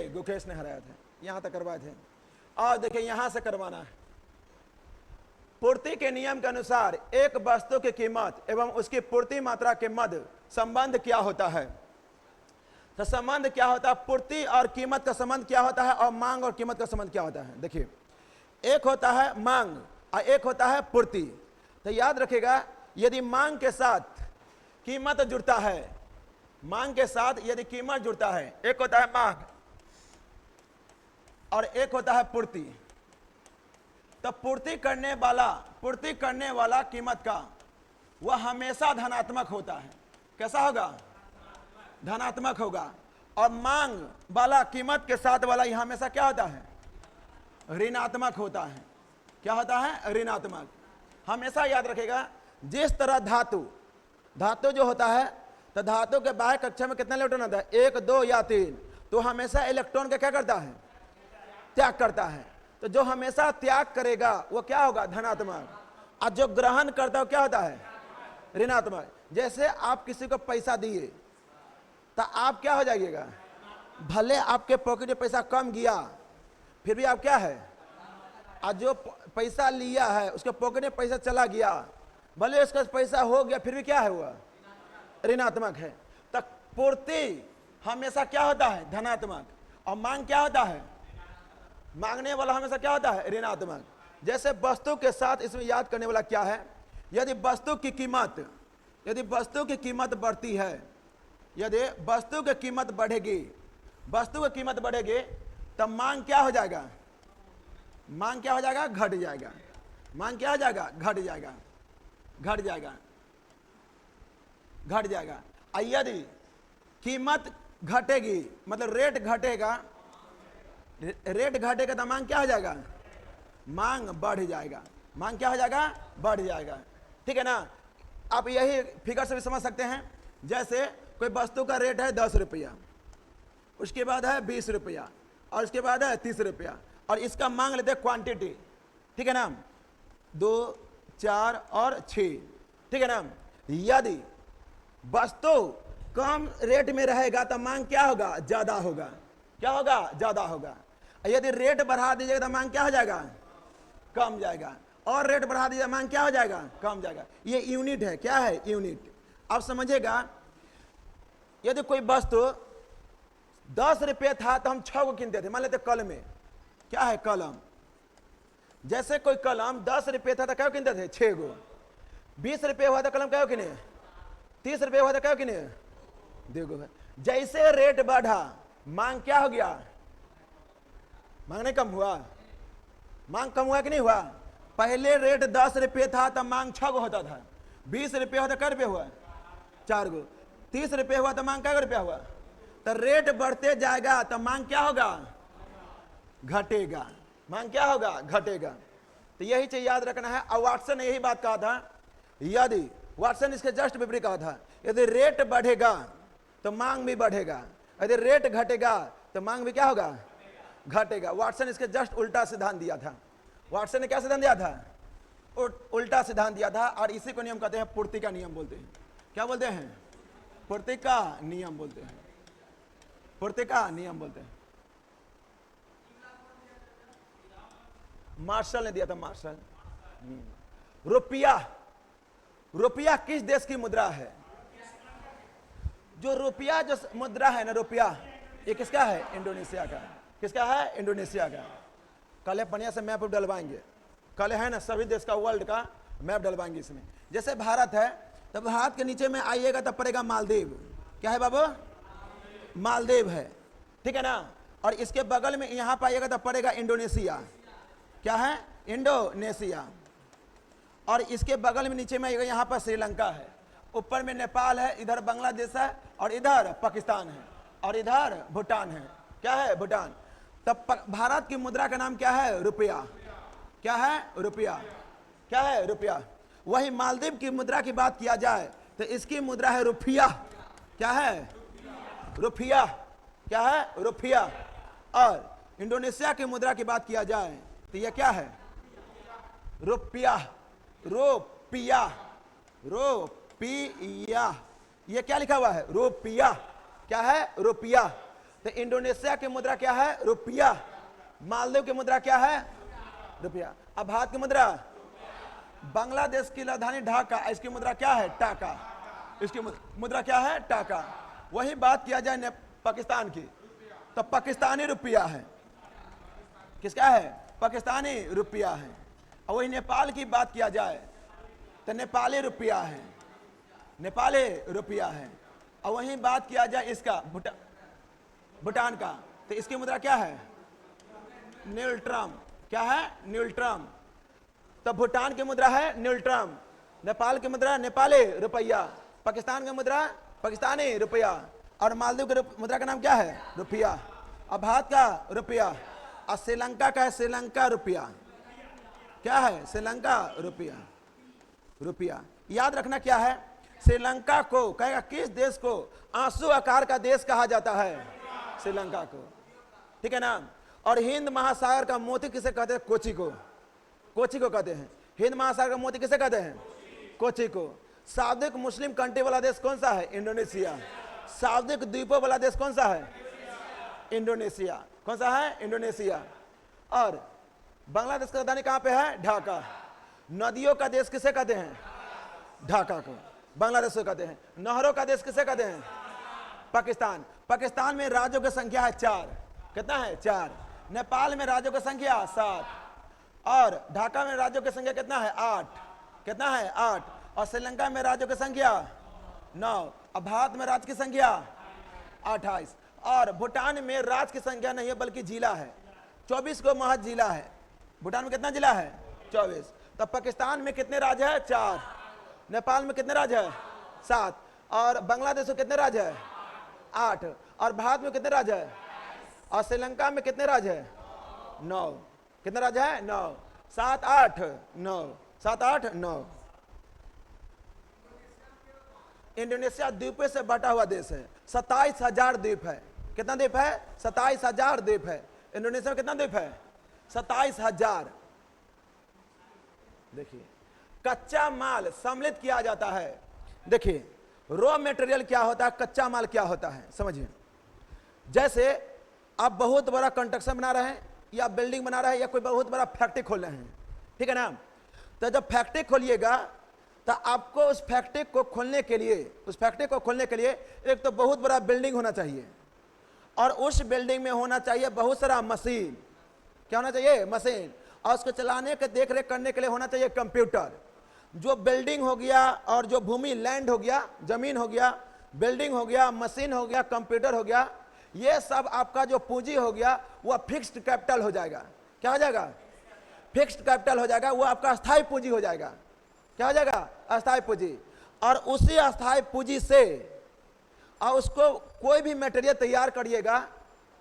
गुकेश ने हराया था, यहां तक करवाए थे। और देखिए यहां से करवाना है। पूर्ति के नियम के अनुसार एक वस्तु की कीमत एवं उसकी पूर्ति मात्रा के मध्य संबंध क्या होता है? तो संबंध क्या होता है? पूर्ति और कीमत का संबंध क्या होता है और मांग और कीमत का संबंध क्या होता है? देखिए, एक होता है मांग और एक होता है पूर्ति। तो याद रखिएगा, यदि मांग के साथ कीमत जुड़ता है, मांग के साथ यदि कीमत जुड़ता है, एक होता है मांग और एक होता है पूर्ति, तो पूर्ति करने वाला कीमत का वह हमेशा धनात्मक होता है। कैसा होगा? धनात्मक होगा। और मांग वाला कीमत के साथ वाला यह हमेशा क्या होता है? ऋणात्मक होता है। क्या होता है? ऋणात्मक। हमेशा याद रखेगा, जिस तरह धातु जो होता है, तो धातु के बाह्य कक्षा में कितना इलेक्ट्रॉन होता है? 1, 2 या 3। तो हमेशा इलेक्ट्रॉन का क्या करता है? त्याग करता है। तो जो हमेशा त्याग करेगा वो क्या होगा? धनात्मक। और जो ग्रहण करता है वो क्या होता है? ऋणात्मक। जैसे आप किसी को पैसा दिए तो आप क्या हो जाइएगा? भले आपके पॉकेट में पैसा कम गया, फिर भी आप क्या है? और जो पैसा लिया है उसके पॉकेट में पैसा चला गया, भले उसका पैसा हो गया, फिर भी क्या है? हुआ ऋणात्मक है। तो पूर्ति हमेशा क्या होता है? धनात्मक। और मांग क्या होता है? मांगने वाला हमेशा क्या होता है? ऋणात्मक। जैसे वस्तु के साथ इसमें याद करने वाला क्या है? यदि वस्तु की कीमत बढ़ती है, यदि वस्तु की कीमत बढ़ेगी, तब मांग क्या हो जाएगा? मांग क्या हो जाएगा? घट जाएगा। मांग क्या हो जाएगा? घट जाएगा। और यदि कीमत घटेगी, मतलब रेट घटेगा तो मांग क्या हो जाएगा? मांग बढ़ जाएगा। मांग क्या हो जाएगा? बढ़ जाएगा। ठीक है ना? आप यही फिगर से भी समझ सकते हैं। जैसे कोई वस्तु का रेट है 10 रुपया, उसके बाद है 20 रुपया, और उसके बाद है 30 रुपया, और इसका मांग लेते हैं क्वांटिटी। ठीक है ना? 2, 4 और 6। ठीक है ना? यदि वस्तु कम रेट में रहेगा तो मांग क्या होगा? ज्यादा होगा। क्या होगा? ज्यादा होगा। यदि रेट बढ़ा दीजिएगा तो मांग क्या हो जाएगा? कम जाएगा। और रेट बढ़ा दीजिएगा, मांग क्या हो जाएगा? कम जाएगा। ये यूनिट है। क्या है? यूनिट। अब समझिएगा, यदि कोई वस्तु 10 रुपये था तो हम 6 को किनते थे। मान लेते कलम में, क्या है? कलम। जैसे कोई कलम 10 रुपये था तो क्या किनते थे? 6 को। 20 रुपये हुआ तो कलम क्या किने? 30 रुपये हुआ तो क्या किने? 2 को। जैसे रेट बढ़ा, मांग क्या हो गया? मांग नहीं कम हुआ? मांग कम हुआ कि नहीं हुआ? पहले रेट 10 रुपये था तो मांग 6 को होता था। 20 रुपये हुआ तो क्या रुपये हुआ? 4 को। 30 रुपये हुआ तो मांग क्या रुपया हुआ? तो रेट बढ़ते जाएगा तो मांग क्या होगा? घटेगा। मांग क्या होगा? घटेगा। तो यही चीज याद रखना है। और वाटसन ने यही बात कहा था, यदि वाटसन इसके जस्ट विपरीत कहा था, यदि रेट बढ़ेगा तो मांग भी बढ़ेगा, यदि रेट घटेगा तो मांग भी क्या होगा? घटेगा। वाटसन इसके जस्ट उल्टा सिद्धांत दिया था। वाटसन ने क्या सिद्धांत दिया था? उल्टा सिद्धांत दिया था। और इसी को नियम कहते हैं, पूर्ति का नियम बोलते हैं। क्या बोलते हैं? पूर्ति का नियम बोलते हैं। पूर्ति का नियम बोलते हैं। मार्शल ने दिया था। मार्शल। रुपया किस देश की मुद्रा है? जो रुपया जो मुद्रा है ना, रुपया, ये किसका है? इंडोनेशिया का। किसका है? इंडोनेशिया का। कल बढ़िया से मैप डलवाएंगे। कल है ना, सभी देश का, वर्ल्ड का मैप डलवाएंगे इसमें। जैसे भारत है, तो भारत के नीचे में आइएगा तब पड़ेगा मालदीव। क्या है बाबू? मालदीव है। ठीक है ना? और इसके बगल में यहां पाइएगा तब पड़ेगा इंडोनेशिया। क्या है? इंडोनेशिया। और इसके बगल में नीचे में यहां पर श्रीलंका है, ऊपर में नेपाल है, इधर बांग्लादेश है, और इधर पाकिस्तान है, और इधर भूटान है। क्या है? भूटान। तब भारत की मुद्रा का नाम क्या है? रुपया। क्या है? रुपया। क्या है? रुपया। वही मालदीव की मुद्रा की बात किया जाए तो इसकी मुद्रा है रुपया। क्या है? रुपया। क्या है? रुपया। और इंडोनेशिया की मुद्रा की बात किया जाए तो यह क्या है? रुपया। रुपया। रुपया। ये क्या लिखा हुआ है? रुपया। क्या है? रुपया। तो इंडोनेशिया की मुद्रा क्या है? रुपया। मालदीव की मुद्रा क्या है? रुपया। अब भारत की मुद्रा, बांग्लादेश की राजधानी ढाका, इसकी मुद्रा क्या है? टाका। इसकी मुद्रा क्या है? टाका। वही बात किया जाए पाकिस्तान की, तो पाकिस्तानी रुपया है। किसका है? पाकिस्तानी रुपया है। और वही नेपाल की बात किया जाए तो नेपाली रुपया है, नेपाली रुपया है। और वहीं बात किया जाए इसका भूटान का, तो इसकी मुद्रा क्या है? न्यूट्रम। क्या है? न्यूट्रम। तो भूटान की मुद्रा है न्यूट्रम, नेपाल की मुद्रा नेपाली रुपया, पाकिस्तान की मुद्रा पाकिस्तानी रुपया, और मालदीव की मुद्रा का नाम क्या है? रुपया। अब भारत का रुपया, और श्रीलंका का है श्रीलंका रुपया। क्या है? श्रीलंका रुपया। रुपया याद रखना क्या है? श्रीलंका को कहेगा किस देश को आंसू आकार का देश कहा जाता है? श्रीलंका को, ठीक है ना। और हिंद महासागर का मोती किसे कहते हैं? कोची को। कोची को कहते हैं। हिंद महासागर का मोती किसे कहते हैं? कोची को। सार्वधिक मुस्लिम कंट्री वाला देश कौन सा है? इंडोनेशिया। सार्वधिक द्वीपों वाला देश कौन सा है? इंडोनेशिया। कौन सा है? इंडोनेशिया। और बांग्लादेश की राजधानी कहां पे है? ढाका। नदियों का देश किसे कहते हैं? ढाका को बांग्लादेश को कहते हैं। नहरों का देश किसे कहते हैं? पाकिस्तान। पाकिस्तान में राज्यों की संख्या है 4। कितना है? 4। नेपाल में राज्यों की संख्या 7, और ढाका में राज्यों की संख्या कितना है? 8। कितना है? 8। और श्रीलंका में राज्यों की संख्या 9। और भारत में राज्य की संख्या 28। और भूटान में राज्य की संख्या नहीं है बल्कि जिला है, 24 को महज जिला है। भूटान में कितना जिला है? 24। तब पाकिस्तान में कितने राज्य है? 4। नेपाल में कितने राज्य है? 7। और बांग्लादेश में कितने राज्य है? 8। और भारत में कितने राज्य है? और श्रीलंका में कितने राज्य है? 9। कितने राज्य है? 9। 7 8 9। 7 8 9। इंडोनेशिया द्वीपों से बटा हुआ देश है। 27,000 द्वीप है। कितना द्वीप है? 27,000 द्वीप है। इंडोनेशिया में कितना द्वीप है? 27,000। देखिए, कच्चा माल सम्मिलित किया जाता है। देखिए, रॉ मटेरियल क्या होता है, कच्चा माल क्या होता है, समझिए। जैसे आप बहुत बड़ा कंस्ट्रक्शन बना रहे हैं, या बिल्डिंग बना रहे हैं, या कोई बहुत बड़ा फैक्ट्री खोल रहे हैं, ठीक है ना। तो जब फैक्ट्री खोलिएगा तो आपको उस फैक्ट्री को खोलने के लिए एक तो बहुत बड़ा बिल्डिंग होना चाहिए, और उस बिल्डिंग में होना चाहिए बहुत सारा मशीन। क्या होना चाहिए? मशीन। और उसको चलाने के देख रेख करने के लिए होना चाहिए कंप्यूटर। जो बिल्डिंग हो गया, और जो भूमि लैंड हो गया, जमीन हो गया, बिल्डिंग हो गया, मशीन हो गया, कंप्यूटर हो गया, ये सब आपका जो पूंजी हो गया वह फिक्स्ड कैपिटल हो जाएगा। क्या हो जाएगा? फिक्स्ड कैपिटल हो जाएगा। वो आपका अस्थायी पूंजी हो जाएगा। क्या हो जाएगा? अस्थायी पूंजी। और उसी अस्थायी पूंजी से और उसको कोई भी मटेरियल तैयार करिएगा,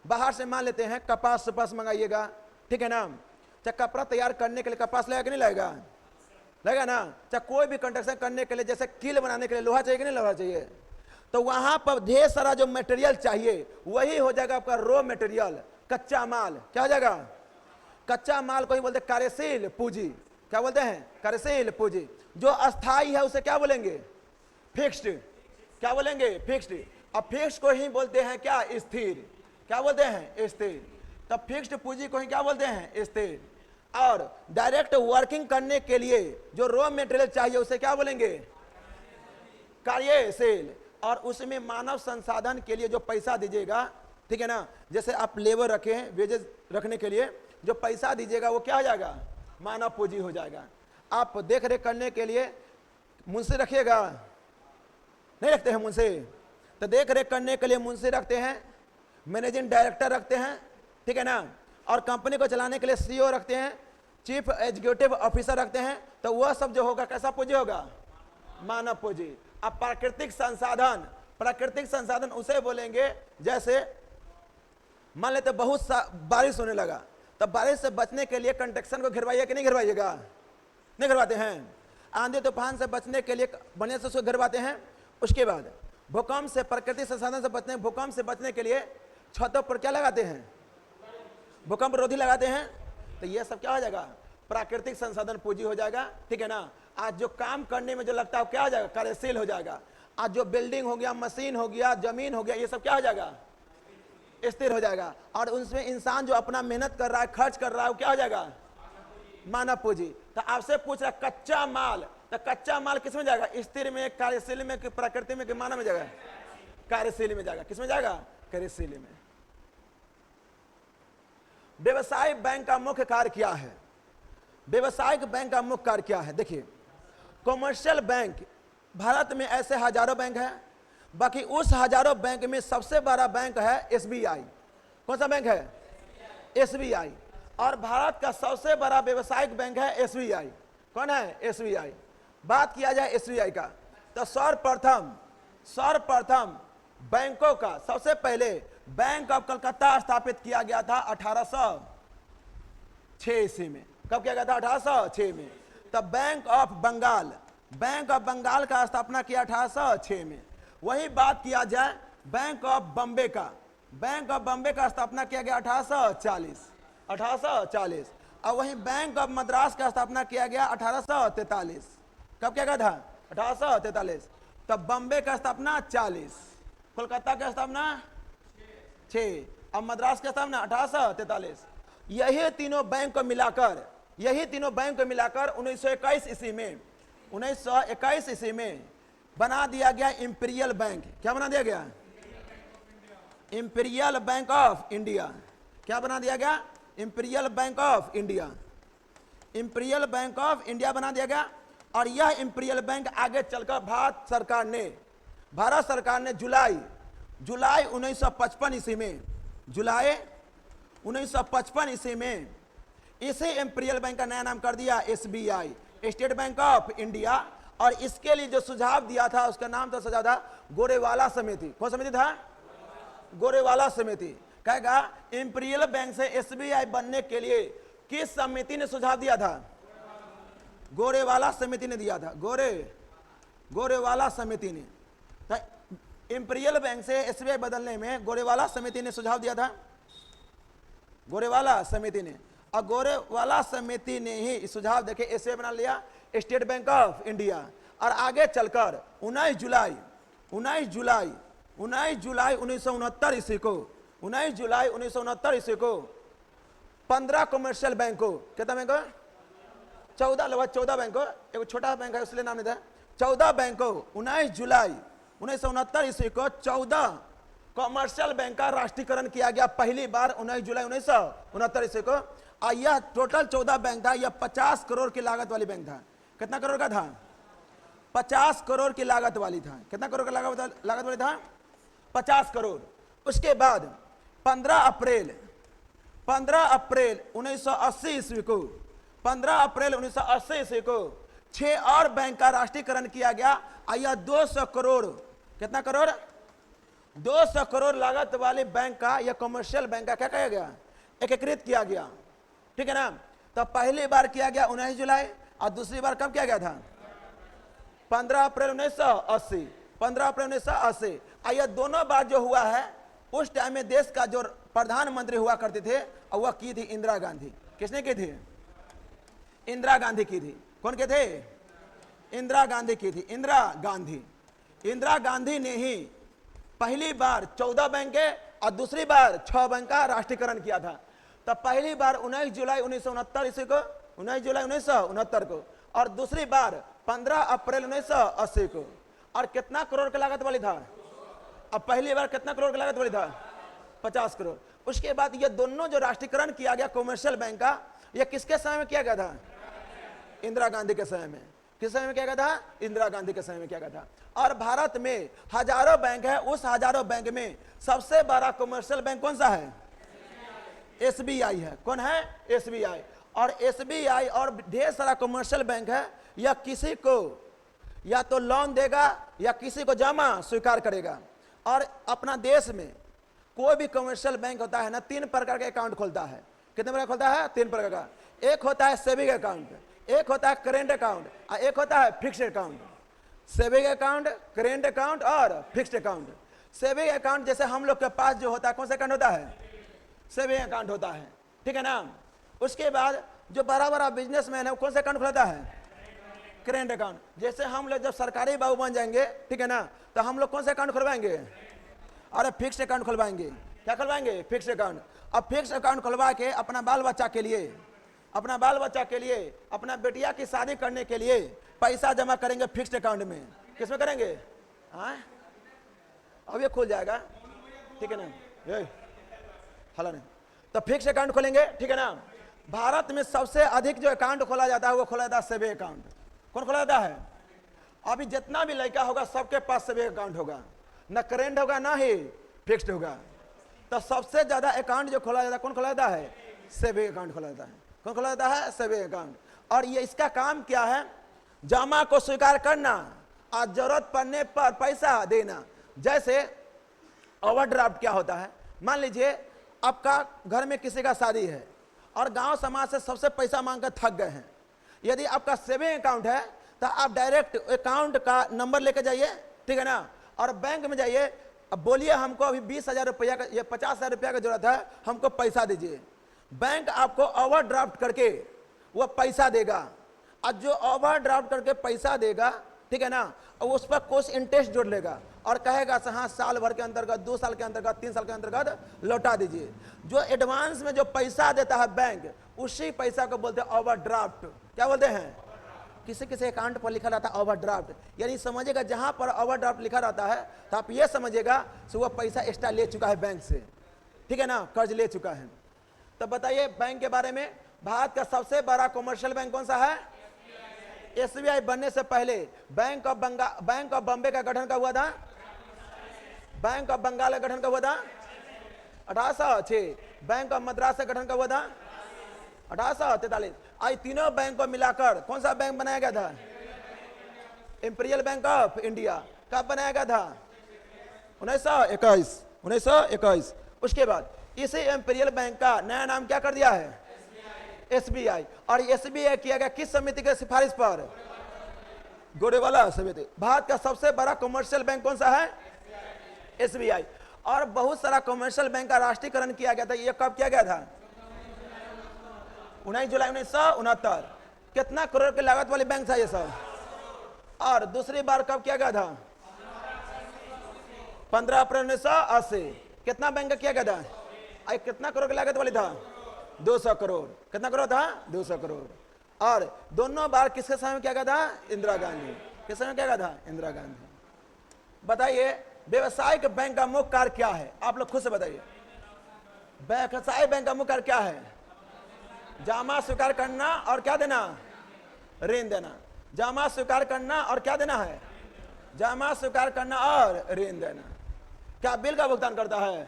बाहर से मान लेते हैं कपास सपास मंगाइएगा, ठीक है ना। चाहे कपड़ा तैयार करने के लिए कपास लगेगा कि नहीं लगेगा? लगेगा ना। चाहे कोई भी कंस्ट्रक्शन करने के लिए, जैसे कील बनाने के लिए लोहा चाहिए कि नहीं लोहा चाहिए, तो वहां पर ढेर सारा जो मटेरियल चाहिए वही हो जाएगा आपका रॉ मटेरियल, कच्चा माल। क्या हो जाएगा? कच्चा माल को ही बोलते हैं कार्यशील पूंजी। क्या बोलते हैं? कार्यशील पूंजी। जो अस्थाई है उसे क्या बोलेंगे? फिक्स्ड। क्या बोलेंगे? फिक्स्ड। अब फिक्स्ड को ही बोलते हैं क्या? स्थिर। क्या बोलते हैं? स्थिर। तब फिक्स्ड पूंजी को ही क्या बोलते हैं? स्थिर। और डायरेक्ट वर्किंग करने के लिए जो रॉ मटेरियल चाहिए उसे क्या बोलेंगे? कार्यशील। और उसमें मानव संसाधन के लिए जो पैसा दीजिएगा, ठीक है ना, जैसे आप लेबर रखे हैं वेजेस रखने के लिए, जो पैसा दीजिएगा वो क्या हो जाएगा? मानव पूंजी हो जाएगा। आप देख रेख करने के लिए मुंशी रखिएगा, नहीं रखते हैं मुंशी, तो देख रेख करने के लिए मुंशी रखते हैं, मैनेजिंग डायरेक्टर रखते हैं, ठीक है ना। और कंपनी को चलाने के लिए सीईओ रखते हैं, चीफ एग्जीक्यूटिव ऑफिसर रखते हैं। तो वह सब जो होगा कैसा पूंजी होगा? मानव पूंजी। अब प्राकृतिक संसाधन उसे बोलेंगे, जैसे मान लेते बहुत बारिश होने लगा, तब बारिश से बचने के लिए कंस्ट्रक्शन को घिरवाइए कि नहीं घिरवाइएगा? नहीं घिरवाते हैं। आंधी तूफान से बचने के लिए बढ़िया से उसको घिरवाते हैं। उसके बाद भूकंप से, प्राकृतिक संसाधन से बचने, भूकंप से बचने के लिए छतों पर क्या लगाते हैं? भूकंप रोधी लगाते हैं। तो ये सब क्या हो जाएगा? प्राकृतिक संसाधन पूंजी हो जाएगा, ठीक है ना। आज जो काम करने में जो लगता है क्या हो जाएगा? कार्यशील हो जाएगा। आज जो बिल्डिंग हो गया, मशीन हो गया, जमीन हो गया, ये सब क्या हो जाएगा? स्थिर हो जाएगा। और उसमें इंसान जो अपना मेहनत कर रहा है, खर्च कर रहा है, वो क्या हो जाएगा? मानव पूंजी। तो आपसे पूछ रहा कच्चा माल, तो कच्चा माल किस में जाएगा? स्थिर में, कार्यशील में, कि प्रकृति में, कि मानव में जाएगा? कार्यशील में जाएगा। किस में जाएगा? कार्यशील में। व्यवसायिक बैंक का मुख्य कार्य क्या है? व्यवसायिक बैंक का मुख्य कार्य क्या है? देखिए, कॉमर्शियल बैंक, भारत में ऐसे हजारों बैंक हैं, बाकी उस हजारों बैंक में सबसे बड़ा बैंक है एसबीआई। कौन सा बैंक है? एसबीआई। और भारत का सबसे बड़ा व्यवसायिक बैंक है एसबीआई। कौन है? एसबीआई। बात किया जाए एसबीआई का, तो सर्वप्रथम बैंकों का सबसे पहले बैंक ऑफ कलकत्ता स्थापित किया गया था 1806 ईस्वी में। कब किया गया था? 1806 में। तब बैंक ऑफ बंगाल का स्थापना किया 1806 में। वही बात किया जाए बैंक ऑफ बॉम्बे का, स्थापना किया गया 1840। और वहीं बैंक ऑफ मद्रास का स्थापना किया गया 1843। कब किया गया था? 1843। तब बॉम्बे का स्थापना 40, कोलकाता का स्थापना 6, और मद्रास का स्थापना 1843। यही तीनों बैंक को मिलाकर 1921 ईस्वी में बना दिया गया इंपीरियल बैंक। क्या बना दिया गया? Imperial bank of India. क्या बना दिया गया? Imperial bank of India. Imperial bank of India बना दिया गया। और यह इंपीरियल बैंक आगे चलकर भारत सरकार ने जुलाई 1955 ईस्वी में, जुलाई 1955 ईस्वी में इसी इंपीरियल बैंक का नया नाम कर दिया SBI, state bank of India. और इसके लिए जो सुझाव दिया था, उसका नाम था, सुझाव था गोरेवाला समिति। कौन समिति था? गोरेवाला समिति। कहेगा इंपीरियल बैंक से एसबीआई बनने के लिए किस समिति ने सुझाव दिया था? गोरेवाला समिति ने दिया था। गोरेवाला समिति ने। तो इंपीरियल बैंक से एसबीआई बदलने में गोरेवाला समिति ने सुझाव दिया था। गोरेवाला समिति ने, और गोरेवाला समिति ने ही सुझाव देके एसबीआई बना लिया स्टेट बैंक ऑफ इंडिया। और आगे चलकर 19 जुलाई 1969 ईस्वी को 15 कमर्शियल बैंकों, कितना बैंक? 14, लगभग 14 बैंकों, एक छोटा बैंक है इसलिए नाम नहीं था, 14 बैंकों 19 जुलाई 1969 ईस्वी को 14 कमर्शियल बैंक का राष्ट्रीयकरण किया गया पहली बार 19 जुलाई 1969 ईस्वी को। और यह टोटल 14 बैंक था। यह 50 करोड़ की लागत वाली बैंक था। कितना करोड़ का था? 50 करोड़ की लागत वाली था। कितना करोड़ का लागत वाली था? 50 करोड़। उसके बाद 15 अप्रैल 1980 ईस्वी को 6 और बैंक का राष्ट्रीयकरण किया गया। और यह 200 करोड़, कितना करोड़? 200 करोड़ लागत वाले बैंक का, यह कमर्शियल बैंक का क्या किया गया? एकीकृत किया गया। ठीक है ना? तो पहली बार किया गया 19 जुलाई, और दूसरी बार कब किया गया था? 15 अप्रैल 1980। और यह दोनों बार जो हुआ है, उस टाइम में देश का जो प्रधानमंत्री हुआ करते थे, और वह की थी इंदिरा गांधी। किसने की थी? इंदिरा गांधी की थी। कौन के थे? इंदिरा गांधी की थी। इंदिरा गांधी ने ही पहली बार 14 बैंक के और दूसरी बार 6 बैंक का राष्ट्रीयकरण किया था। तब पहली बार 19 जुलाई 1969 ईस्वी को, 19 जुलाई 1969 को, और दूसरी बार 15 अप्रैल 1980 को। और कितना करोड़ की लागत वाली था? अब पहली बार कितना करोड़ की लागत वाली था? 50 करोड़। उसके बाद ये दोनों जो राष्ट्रीयकरण किया गया कमर्शियल बैंक का, ये किसके समय में किया गया था? इंदिरा गांधी के समय में। किस समय में किया गया था? इंदिरा गांधी के समय में किया गया था। और भारत में हजारों बैंक है, उस हजारों बैंक में सबसे बड़ा कमर्शियल बैंक कौन सा है? एसबीआई है। कौन है? एसबीआई। और एसबीआई और ढेर सारा कमर्शियल बैंक है, यह किसी को या तो लोन देगा या किसी को जमा स्वीकार करेगा। और अपना देश में कोई भी कमर्शियल बैंक होता है ना, 3 प्रकार का अकाउंट खोलता है। कितने प्रकार खोलता है? 3 प्रकार का। एक होता है सेविंग अकाउंट, एक होता है करेंट अकाउंट, और एक होता है fixed account. Saving account, current account और फिक्स्ड अकाउंट। सेविंग अकाउंट जैसे हम लोग के पास जो होता है, कौन सा अकाउंट होता है? सेविंग अकाउंट होता है। ठीक है ना? उसके बाद जो बड़ा बड़ा बिजनेसमैन है, वो कौन सा अकाउंट खोलता है? Current account. जैसे हम लोग जब सरकारी बाबू बन जाएंगे, ठीक है ना, तो हम लोग कौन सा अकाउंट खुलवाएंगे? अरे फिक्स्ड अकाउंट खुलवाएंगे। क्या खुलवाएंगे? Fix account. अब फिक्स अकाउंट खुलवा के अपना बाल बच्चा के लिए, अपना बाल बच्चा के लिए, अपना बेटिया की शादी करने के लिए पैसा जमा करेंगे फिक्स अकाउंट में। किसमें करेंगे? हाँ, अब ये खुल जाएगा, ठीक है ना? ये हला नहीं, तो फिक्स अकाउंट खोलेंगे, ठीक है ना? भारत में सबसे अधिक जो अकाउंट खोला जाता है वो खोला जाता है सेविंग अकाउंट। कौन खोला जाता है? अभी जितना भी लड़का होगा सबके पास सेविंग अकाउंट होगा, ना करेंट होगा ना ही फिक्स्ड होगा। तो सबसे ज्यादा अकाउंट जो खोला जाता है, कौन खोला जाता है? सेविंग अकाउंट खोला जाता है। कौन खोला जाता है? Saving account. और ये इसका काम क्या है? जमा को स्वीकार करना और जरूरत पड़ने पर पैसा देना। जैसे ओवरड्राफ्ट क्या होता है? मान लीजिए आपका घर में किसी का शादी है और गांव समाज से सबसे पैसा मांग कर थक गए हैं। यदि आपका सेविंग अकाउंट है तो आप डायरेक्ट अकाउंट का नंबर लेके जाइए, ठीक है ना? और बैंक में जाइए, अब बोलिए हमको अभी 20,000 रुपया का या 50,000 रुपया का जरूरत है, हमको पैसा दीजिए। बैंक आपको ओवरड्राफ्ट करके वो पैसा देगा, और जो ओवरड्राफ्ट करके पैसा देगा, ठीक है ना, और उस पर कुछ इंटरेस्ट जोड़ लेगा और कहेगा हाँ साल भर के अंतर्गत, 2 साल के अंतर्गत, 3 साल के अंतर्गत लौटा दीजिए। जो एडवांस में जो पैसा देता है बैंक, उसी पैसा को बोलते हैं ओवरड्राफ्ट। क्या बोलते हैं? किसी किसी अकाउंट पर लिखा रहता है ओवरड्राफ्ट, यानी समझिएगा जहां पर ओवरड्राफ्ट लिखा रहता है तो आप ये समझिएगा कि वो पैसा एक्स्ट्रा ले चुका है बैंक से, ठीक है ना, कर्ज ले चुका है। तो बताइए बैंक के बारे में, भारत का सबसे बड़ा कमर्शियल बैंक कौन सा है? एसबीआई बनने से पहले बैंक ऑफ बॉम्बे का गठन कब हुआ था? बैंक ऑफ बंगाल का गठन कब हुआ था? 1806। बैंक ऑफ मद्रास का गठन कब हुआ था? 1843। आज तीनों बैंक को मिलाकर कौन सा बैंक बनाया गया था? Imperial bank of India. कब बनाया गया था? 1921। उसके बाद इसी इंपीरियल बैंक का नया नाम क्या कर दिया है? एसबीआई। और एसबीआई किया गया किस समिति के सिफारिश पर? गोरेवाला समिति। भारत का सबसे बड़ा कमर्शियल बैंक कौन सा है? एसबीआई। और बहुत सारा कमर्शियल बैंक का राष्ट्रीयकरण किया गया था। ये कब किया गया था? 19 जुलाई 1969। कितना करोड़ की लागत वाली बैंक था ये सब? और दूसरी बार कब किया गया था? 15 अप्रैल 1980। कितना बैंक का किया गया था? कितना करोड़ की लागत वाली था? 200 करोड़। कितना करोड़ था? 200 करोड़। और दोनों बार किसके समय में किया गया था? इंदिरा गांधी। किस समय किया गया था? इंदिरा गांधी। बताइए व्यवसायिक बैंक का मुख्य कार्य क्या है? आप लोग खुद से बताइए। व्यवसायिक बैंक का मुख्य कार्य क्या है? जमा स्वीकार करना और क्या देना? ऋण देना। जमा स्वीकार करना और क्या देना है? जमा स्वीकार करना और ऋण देना। क्या बिल का भुगतान करता है?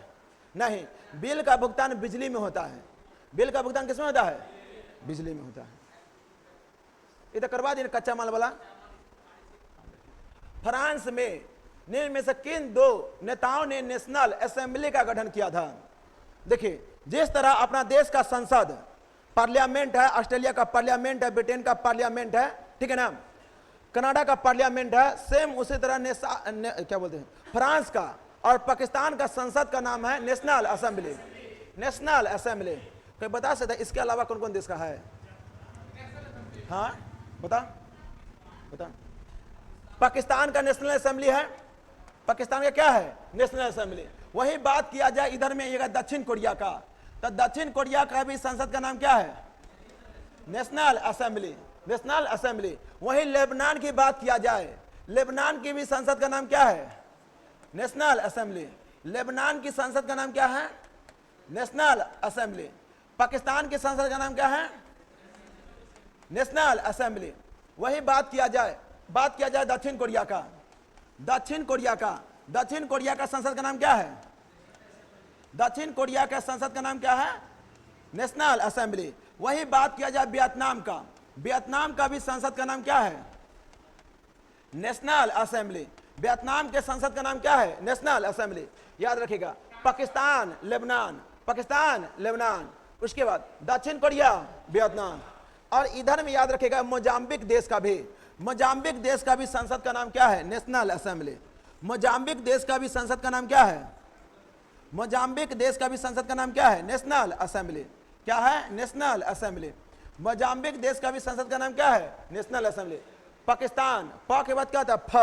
नहीं, बिल का भुगतान बिजली में होता है। बिल का भुगतान किसमें होता है? बिजली में होता है। इधर करवा दिए कच्चा माल वाला। फ्रांस में निम्न में से किन 2 नेताओं ने नेशनल असेंबली का गठन किया था? देखिए, जिस तरह अपना देश का संसद पार्लियामेंट है, ऑस्ट्रेलिया का पार्लियामेंट है, ब्रिटेन का पार्लियामेंट है, ठीक है ना, कनाडा का पार्लियामेंट है, सेम उसी तरह क्या बोलते हैं फ्रांस का और पाकिस्तान का संसद का नाम है नेशनल असेंबली। National assembly. कोई बता सकता है इसके अलावा कौन कौन देश का है? हाँ बता बता। पाकिस्तान का नेशनल असेंबली है। पाकिस्तान का क्या है? National assembly. वही बात किया जाए इधर में ये दक्षिण कोरिया का, तो दक्षिण कोरिया का भी संसद का नाम क्या है? National assembly. National assembly. वही लेबनान की बात किया जाए, लेबनान की भी संसद का नाम क्या है? National assembly. लेबनान की संसद का नाम क्या है? National assembly. पाकिस्तान की संसद का नाम क्या है? National assembly. वही बात किया जाए दक्षिण कोरिया का। दक्षिण कोरिया का संसद का नाम क्या है? दक्षिण कोरिया का संसद का नाम क्या है? National assembly. वही बात किया जाए वियतनाम का। वियतनाम का भी संसद का नाम क्या है? National assembly. वियतनाम के संसद का नाम क्या है? National assembly. याद रखिएगा। पाकिस्तान, लेबनान, उसके बाद दक्षिण कोरिया, वियतनाम। और इधर में याद रखिएगा मोजाम्बिक देश का भी, मोजाम्बिक देश का भी संसद का नाम क्या है? National assembly. मोजाम्बिक देश का भी संसद का नाम क्या है? मोजाम्बिक देश का भी संसद का नाम क्या है? National assembly. क्या है? National assembly. मोजाम्बिक देश का भी संसद का नाम क्या है? National assembly. पाकिस्तान, प के बाद क्या था? फ।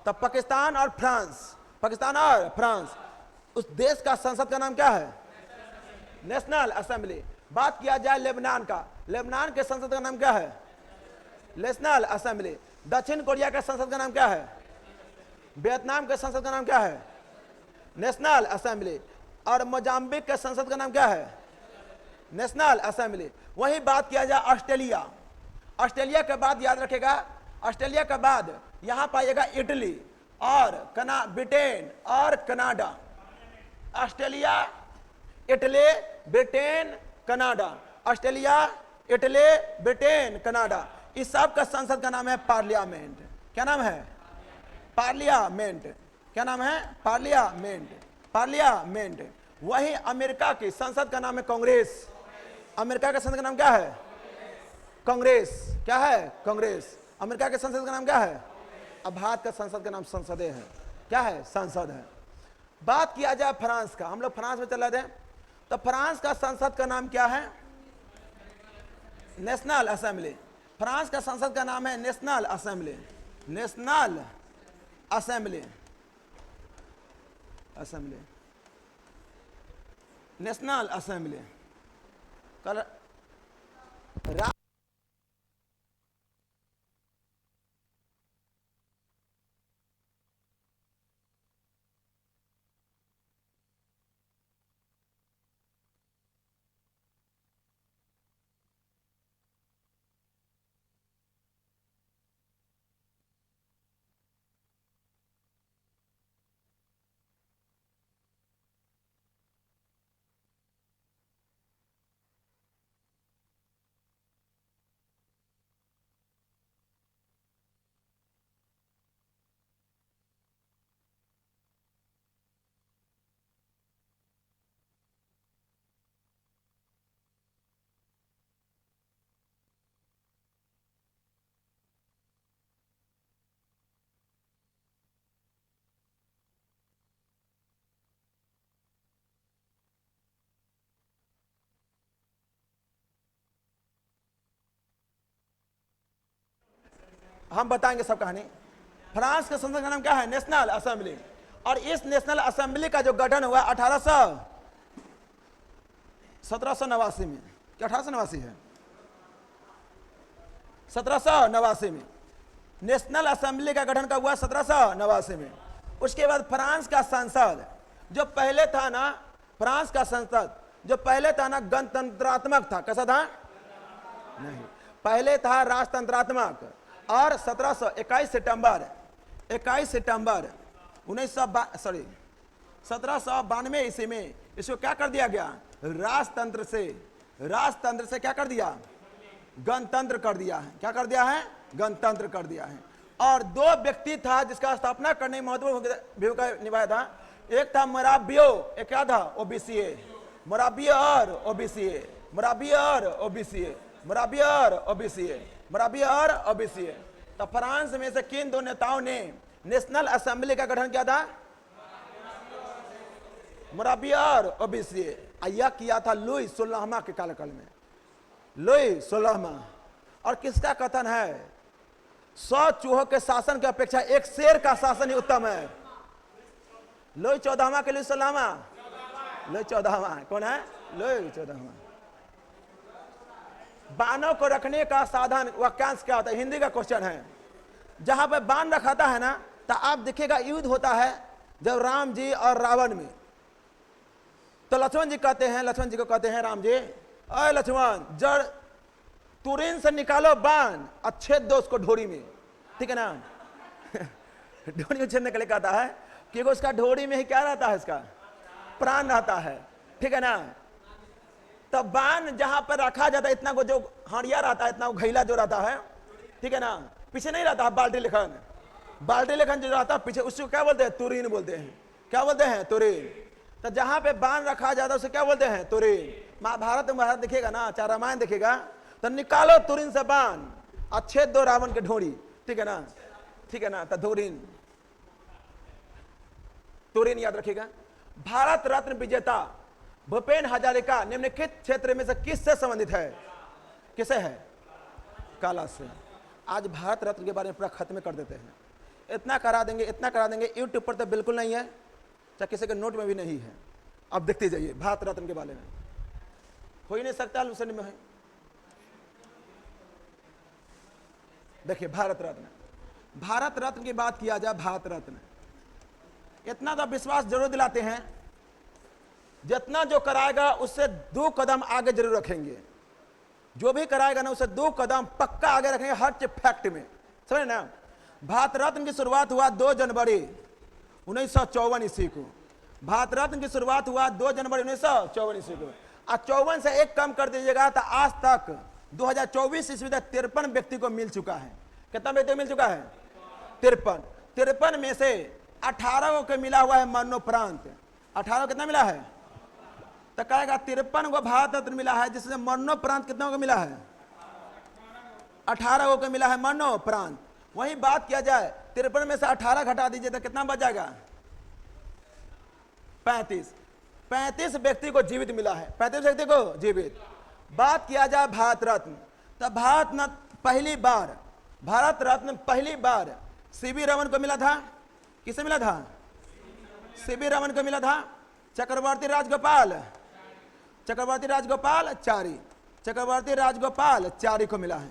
तब पाकिस्तान और फ्रांस, पाकिस्तान और फ्रांस। उस देश का संसद का नाम क्या है? National assembly. बात किया जाए लेबनान का, लेबनान के संसद का नाम क्या है? National assembly. दक्षिण कोरिया के संसद का नाम क्या है? वियतनाम के संसद का नाम क्या है? National assembly. और मोजाम्बिक के संसद का नाम क्या है? National assembly. वही बात किया जाए ऑस्ट्रेलिया, ऑस्ट्रेलिया के बाद याद रखेगा, ऑस्ट्रेलिया के बाद यहां पाइएगा इटली और ब्रिटेन और Canada. Australia, Italy, Britain, Canada. Australia, Italy, Britain, Canada. इस सब का संसद का नाम है पार्लियामेंट। क्या नाम है? पार्लियामेंट। क्या नाम है? पार्लियामेंट। पार्लियामेंट। वही अमेरिका की संसद का नाम है कांग्रेस। अमेरिका का संसद का नाम क्या है? कांग्रेस। क्या है? कांग्रेस। अमेरिका के संसद का नाम क्या है? अब भारत का संसद का नाम संसदे है। क्या है? संसद है। बात किया जाए फ्रांस का, हम लोग फ्रांस में चल रहे थे, तो फ्रांस का संसद का नाम क्या है? National assembly. फ्रांस का संसद का नाम है national assembly. National assembly. Assembly. National assembly. कल हम बताएंगे सब कहानी। फ्रांस के संसद का नाम क्या है? National assembly. और इस नेशनल असेंबली का जो गठन हुआ 1789 में। क्या 1889 है? 1789 में नेशनल असेंबली का गठन कब हुआ? 1789 में। उसके बाद फ्रांस का संसद जो पहले था ना, फ्रांस का संसद जो पहले था ना, गणतंत्रात्मक था। कैसा था? नहीं, पहले था राजतंत्रात्मक। और 1791 सितंबर 1792 ईस्वी में इसको क्या कर दिया गया? राजतंत्र से क्या कर दिया? गणतंत्र कर दिया है। क्या कर दिया है? गणतंत्र कर दिया है। और दो व्यक्ति था जिसका स्थापना करने में महत्वपूर्ण भूमिका निभाया था। एक था मोराबियो, एक क्या था? ओबीसीए। मोराबियो और ओबीसीए। मोराबियो और ओबीसीए। मोराबियो और ओबीसीए। मोराबियो और ओबीसीए। तो फ्रांस में से किन दो नेताओं ने नेशनल असेंबली का गठन किया था? मोराबियो और ओबीसीए। यह किया था लुई 16वां के कालकाल में। लुई 16वां। और किसका कथन है? 100 चूहों के शासन की अपेक्षा एक शेर का शासन ही उत्तम है। लुई 14वां के लुई 16वां? लुई 14वां। कौन है? लुई 14वां। बानों को रखने का साधन वाक्यांश क्या होता है? हिंदी का क्वेश्चन है। जहां पे बाण रखाता है ना, तो आप देखिएगा युद्ध होता है जब राम जी और रावण में, तो लक्ष्मण जी कहते हैं, लक्ष्मण जी को कहते हैं राम जी, अरे लक्ष्मण, जड़ तुरंत से निकालो बाण और छेद दो उसको ढोरी में। ठीक है ना? ढोरी में छेदने के लिए कहता है क्योंकि उसका ढोरी में ही क्या रहता है? इसका प्राण रहता है। ठीक है ना? तो बाण जहां पर रखा जाता है, इतना को जो हाड़िया रहता है, इतना घैला जो रहता है, ठीक है ना, पीछे नहीं रहता बाल्टी लेखन। बाल्टी लेखन जो रहता है पीछे, उसको क्या बोलते हैं? तुरीन बोलते हैं। क्या बोलते हैं? तुरीन। तो जहां पे बाण रखा जाता है उसे क्या बोलते हैं? तुरीन। महाभारत में देखिएगा ना, चाहे रामायण देखिएगा, तो निकालो तुरीन से बाण और छेद दो रावण के ढोरी। ठीक है ना? ठीक है ना? तो तुरीन, तुरीन याद रखिएगा। भारत रत्न विजेता भूपेन हजारिका निम्नलिखित क्षेत्र में से किससे संबंधित है? किसे है? कला से। आज भारत रत्न के बारे में पूरा खत्म कर देते हैं। इतना करा देंगे, इतना करा देंगे। यूट्यूब पर तो बिल्कुल नहीं है, चाहे किसी के नोट में भी नहीं है। अब देखते जाइए भारत रत्न के बारे में, हो ही नहीं सकता लूसेंट में है। देखिए भारत रत्न, भारत रत्न की बात किया जाए, भारत रत्न इतना तो विश्वास जरूर दिलाते हैं, जितना जो कराएगा उससे 2 कदम आगे जरूर रखेंगे। जो भी कराएगा ना उससे 2 कदम पक्का आगे रखेंगे हर फैक्ट में, समझे ना। भारत रत्न की शुरुआत हुआ 2 जनवरी 1954 ईस्वी को। भारत रत्न की शुरुआत हुआ 2 जनवरी 1954 ईस्वी को। और 54 से 1 कम कर दीजिएगा तो आज तक 2024 ईस्वी तक 53 व्यक्ति को मिल चुका है। कितना व्यक्ति को मिल चुका है? 53 में से 18 को मिला हुआ है मरणोपरांत। 18 कितना मिला है? तो कहेगा 53 को भारत रत्न मिला है, जिससे मरणोपरांत कितना को मिला है? 18 को मिला है मरणोपरांत। वही बात किया जाए 53 में से 18 घटा दीजिए तो कितना बच जाएगा? 35 व्यक्ति को जीवित मिला है, 35 व्यक्ति को जीवित। बात किया जाए भारत रत्न, तो भारत रत्न पहली बार सीवी रमन को मिला था। किसे मिला था? सीवी रमन को मिला था। चक्रवर्ती राजगोपाल को मिला है।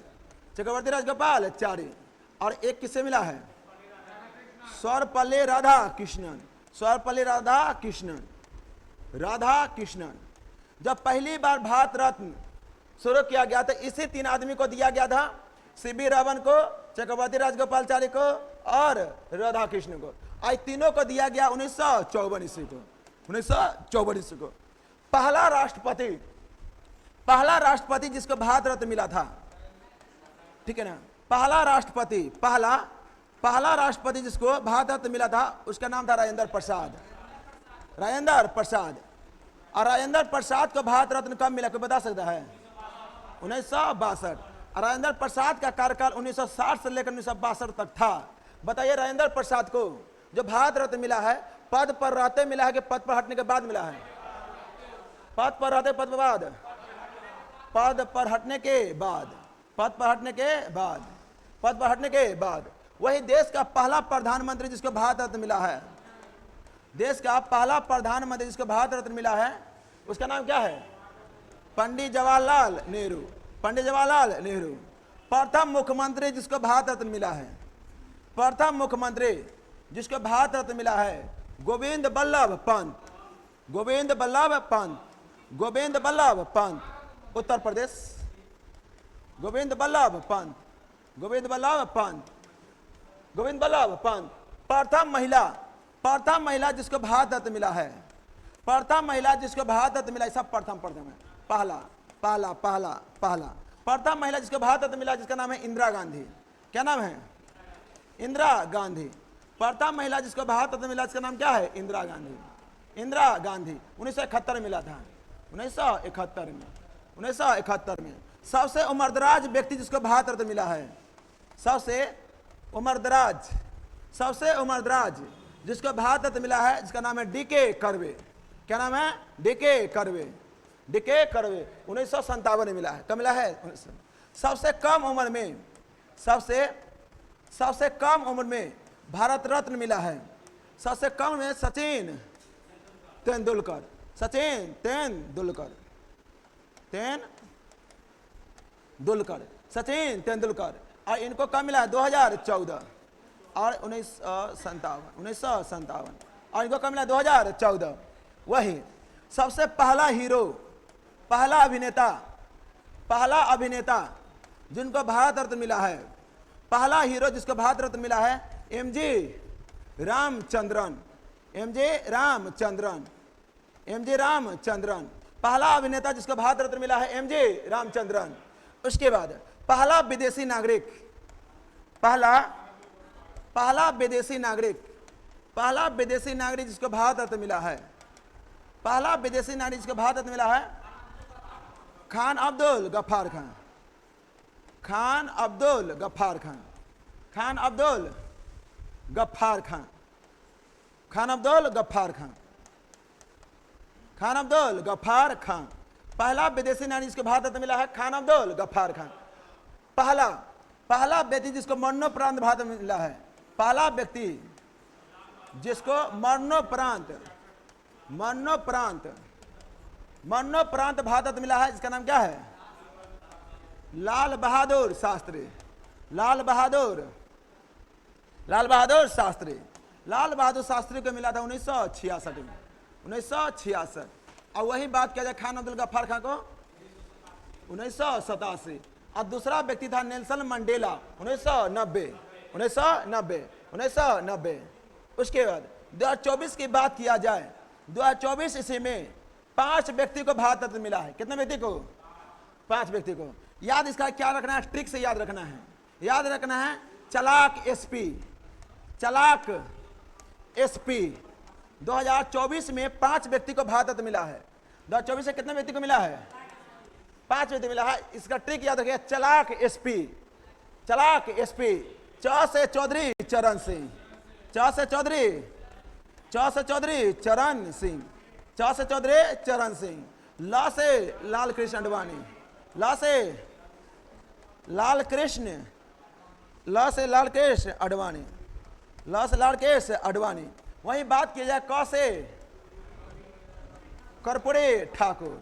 चक्रवर्ती राजगोपाल चारी। और एक किसे मिला है? सर्वपल्ली राधाकृष्णन। जब पहली बार भारत रत्न शुरू किया गया था इसी 3 आदमी को दिया गया था, सीवी रमन को, चक्रवर्ती राजगोपालचारी को और राधाकृष्ण को। आज तीनों को दिया गया 1954 ईस्वी को। पहला राष्ट्रपति जिसको भारत रत्न मिला था, ठीक है ना, पहला राष्ट्रपति जिसको भारत रत्न मिला था उसका नाम था राजेंद्र प्रसाद। और राजेंद्र प्रसाद को भारत रत्न कब मिला, कोई बता सकता है? 1962। और राजेंद्र प्रसाद का कार्यकाल 1960 से लेकर 1962 तक था। बताइए राजेंद्र प्रसाद को जो भारत रत्न मिला है, पद पर रहते मिला है कि पद पर हटने के बाद मिला है? पद पर रहते, पद पर हटने के बाद। वही देश का पहला प्रधानमंत्री जिसको भारत रत्न मिला है, उसका नाम क्या है? पंडित जवाहरलाल नेहरू। प्रथम मुख्यमंत्री जिसको भारत रत्न मिला है, गोविंद बल्लभ पंत, उत्तर प्रदेश। गोविंद बल्लभ पंत। प्रथम महिला जिसको भारत रत्न मिला है, सब प्रथम है। पहला। प्रथम महिला जिसको भारत रत्न मिला जिसका नाम है इंदिरा गांधी। क्या नाम है? इंदिरा गांधी। प्रथम महिला जिसको भारत रत्न मिला जिसका नाम क्या है? इंदिरा गांधी। 1971 मिला था। 1971 में। सबसे उम्रदराज व्यक्ति जिसको भारत रत्न मिला है, सबसे उम्रदराज जिसको भारत रत्न मिला है जिसका नाम है डीके कर्वे। क्या नाम है? DK curve. 1957 में मिला है। कब मिला है? सबसे कम उम्र में भारत रत्न मिला है, सबसे कम में सचिन तेंदुलकर। और इनको कब मिला है? 2014 और 1957। और इनको कब मिला? 2014। वही सबसे पहला अभिनेता जिनको भारत रत्न मिला है, पहला हीरो जिसको भारत रत्न मिला है एमजी रामचंद्रन। पहला अभिनेता जिसको भारत रत्न मिला है एमजी रामचंद्रन। उसके बाद पहला विदेशी नागरिक जिसको भारत रत्न मिला है, खान अब्दुल गफ्फार खान। पहला विदेशी नागरिक जिसको भारत रत्न मिला है खान अब्दुल गफ्फार खान। पहला व्यक्ति जिसको मरणोपरांत भारत में मिला है, पहला व्यक्ति जिसको मरणोपरांत मरणोपरांत, मरणोपरांत भारत मिला है, इसका नाम क्या है? लाल बहादुर शास्त्री। लाल बहादुर शास्त्री। लाल बहादुर शास्त्री को मिला था 1966 में, 1966। और वही बात किया जाए खान अब्दुल गफ्फार खान को 1987। और दूसरा व्यक्ति था नेल्सन मंडेला 1990। उसके बाद 2024 की बात किया जाए, 2024 ईस्वी में 5 व्यक्ति को भारत रत्न मिला है। कितने व्यक्ति को? 5 व्यक्ति को। याद इसका क्या रखना है? ट्रिक से याद रखना है। याद रखना है चालाक एसपी, चालाक एसपी। 2024 में 5 व्यक्ति को भारत रत्न मिला है। 2024 में कितने व्यक्ति को मिला है? 5 व्यक्ति मिला है। इसका ट्रिक याद रखिए, चालाक एसपी, चालाक एसपी। च से चौधरी चरण सिंह, च से चौधरी चरण सिंह, च से चौधरी चरण सिंह। ल से लाल कृष्ण अडवाणी, ल से लाल कृष्ण अडवाणी, ल से लाल कृष्ण अडवाणी। वही बात की जाए क से कर्पूरी ठाकुर,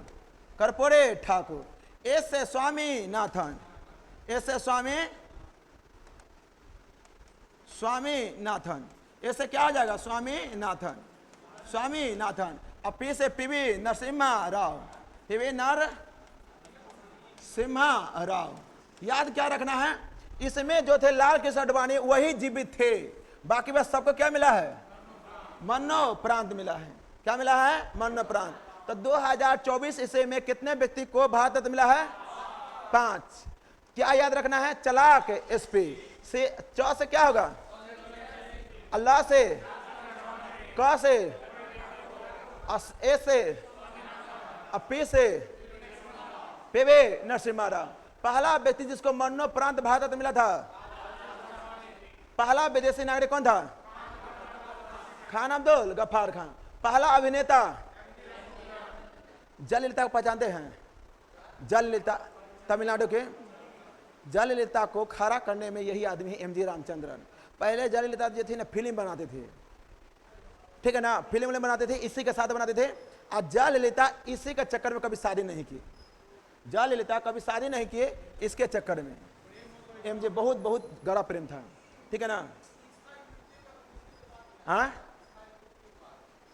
कर्पूरी ठाकुर। एस से स्वामीनाथन, एस से स्वामीनाथन। एस से क्या हो जाएगा? स्वामीनाथन, स्वामीनाथन। और पी से पीवी नरसिम्हा राव, पीवी नरसिम्हा राव। याद क्या रखना है? इसमें जो थे लाल कृष्ण अडवाणी वही जीवित थे, बाकी बस सबको क्या मिला है? मरणोपरांत मिला है। क्या मिला है? मरणोपरांत। तो 2024 ईस्वी में कितने व्यक्ति को भारत रत्न मिला है? 5। क्या याद रखना है? चालाक एसपी से, च से क्या होगा? अल्लाह से, क से, ए से, पी से पेवे नरसिम्हा राव। पहला व्यक्ति जिसको मरणोपरांत भारत रत्न मिला था, पहला विदेशी नागरिक कौन था? खान अब्दुल गफ्फार खान। पहला अभिनेता जयललिता को पहचानते हैं? जयललिता, तमिलनाडु के जयललिता को खड़ा करने में यही आदमी है, एमजी रामचंद्रन। पहले जयललिता जो थी ना फिल्म बनाते थे, ठीक है ना, फिल्म बनाते थे, इसी के साथ बनाते थे। और जयललिता इसी के चक्कर में कभी शादी नहीं की, जयललिता कभी शादी नहीं किए, इसके चक्कर में एमजे बहुत बहुत गहरा प्रेम था, ठीक है ना। हाँ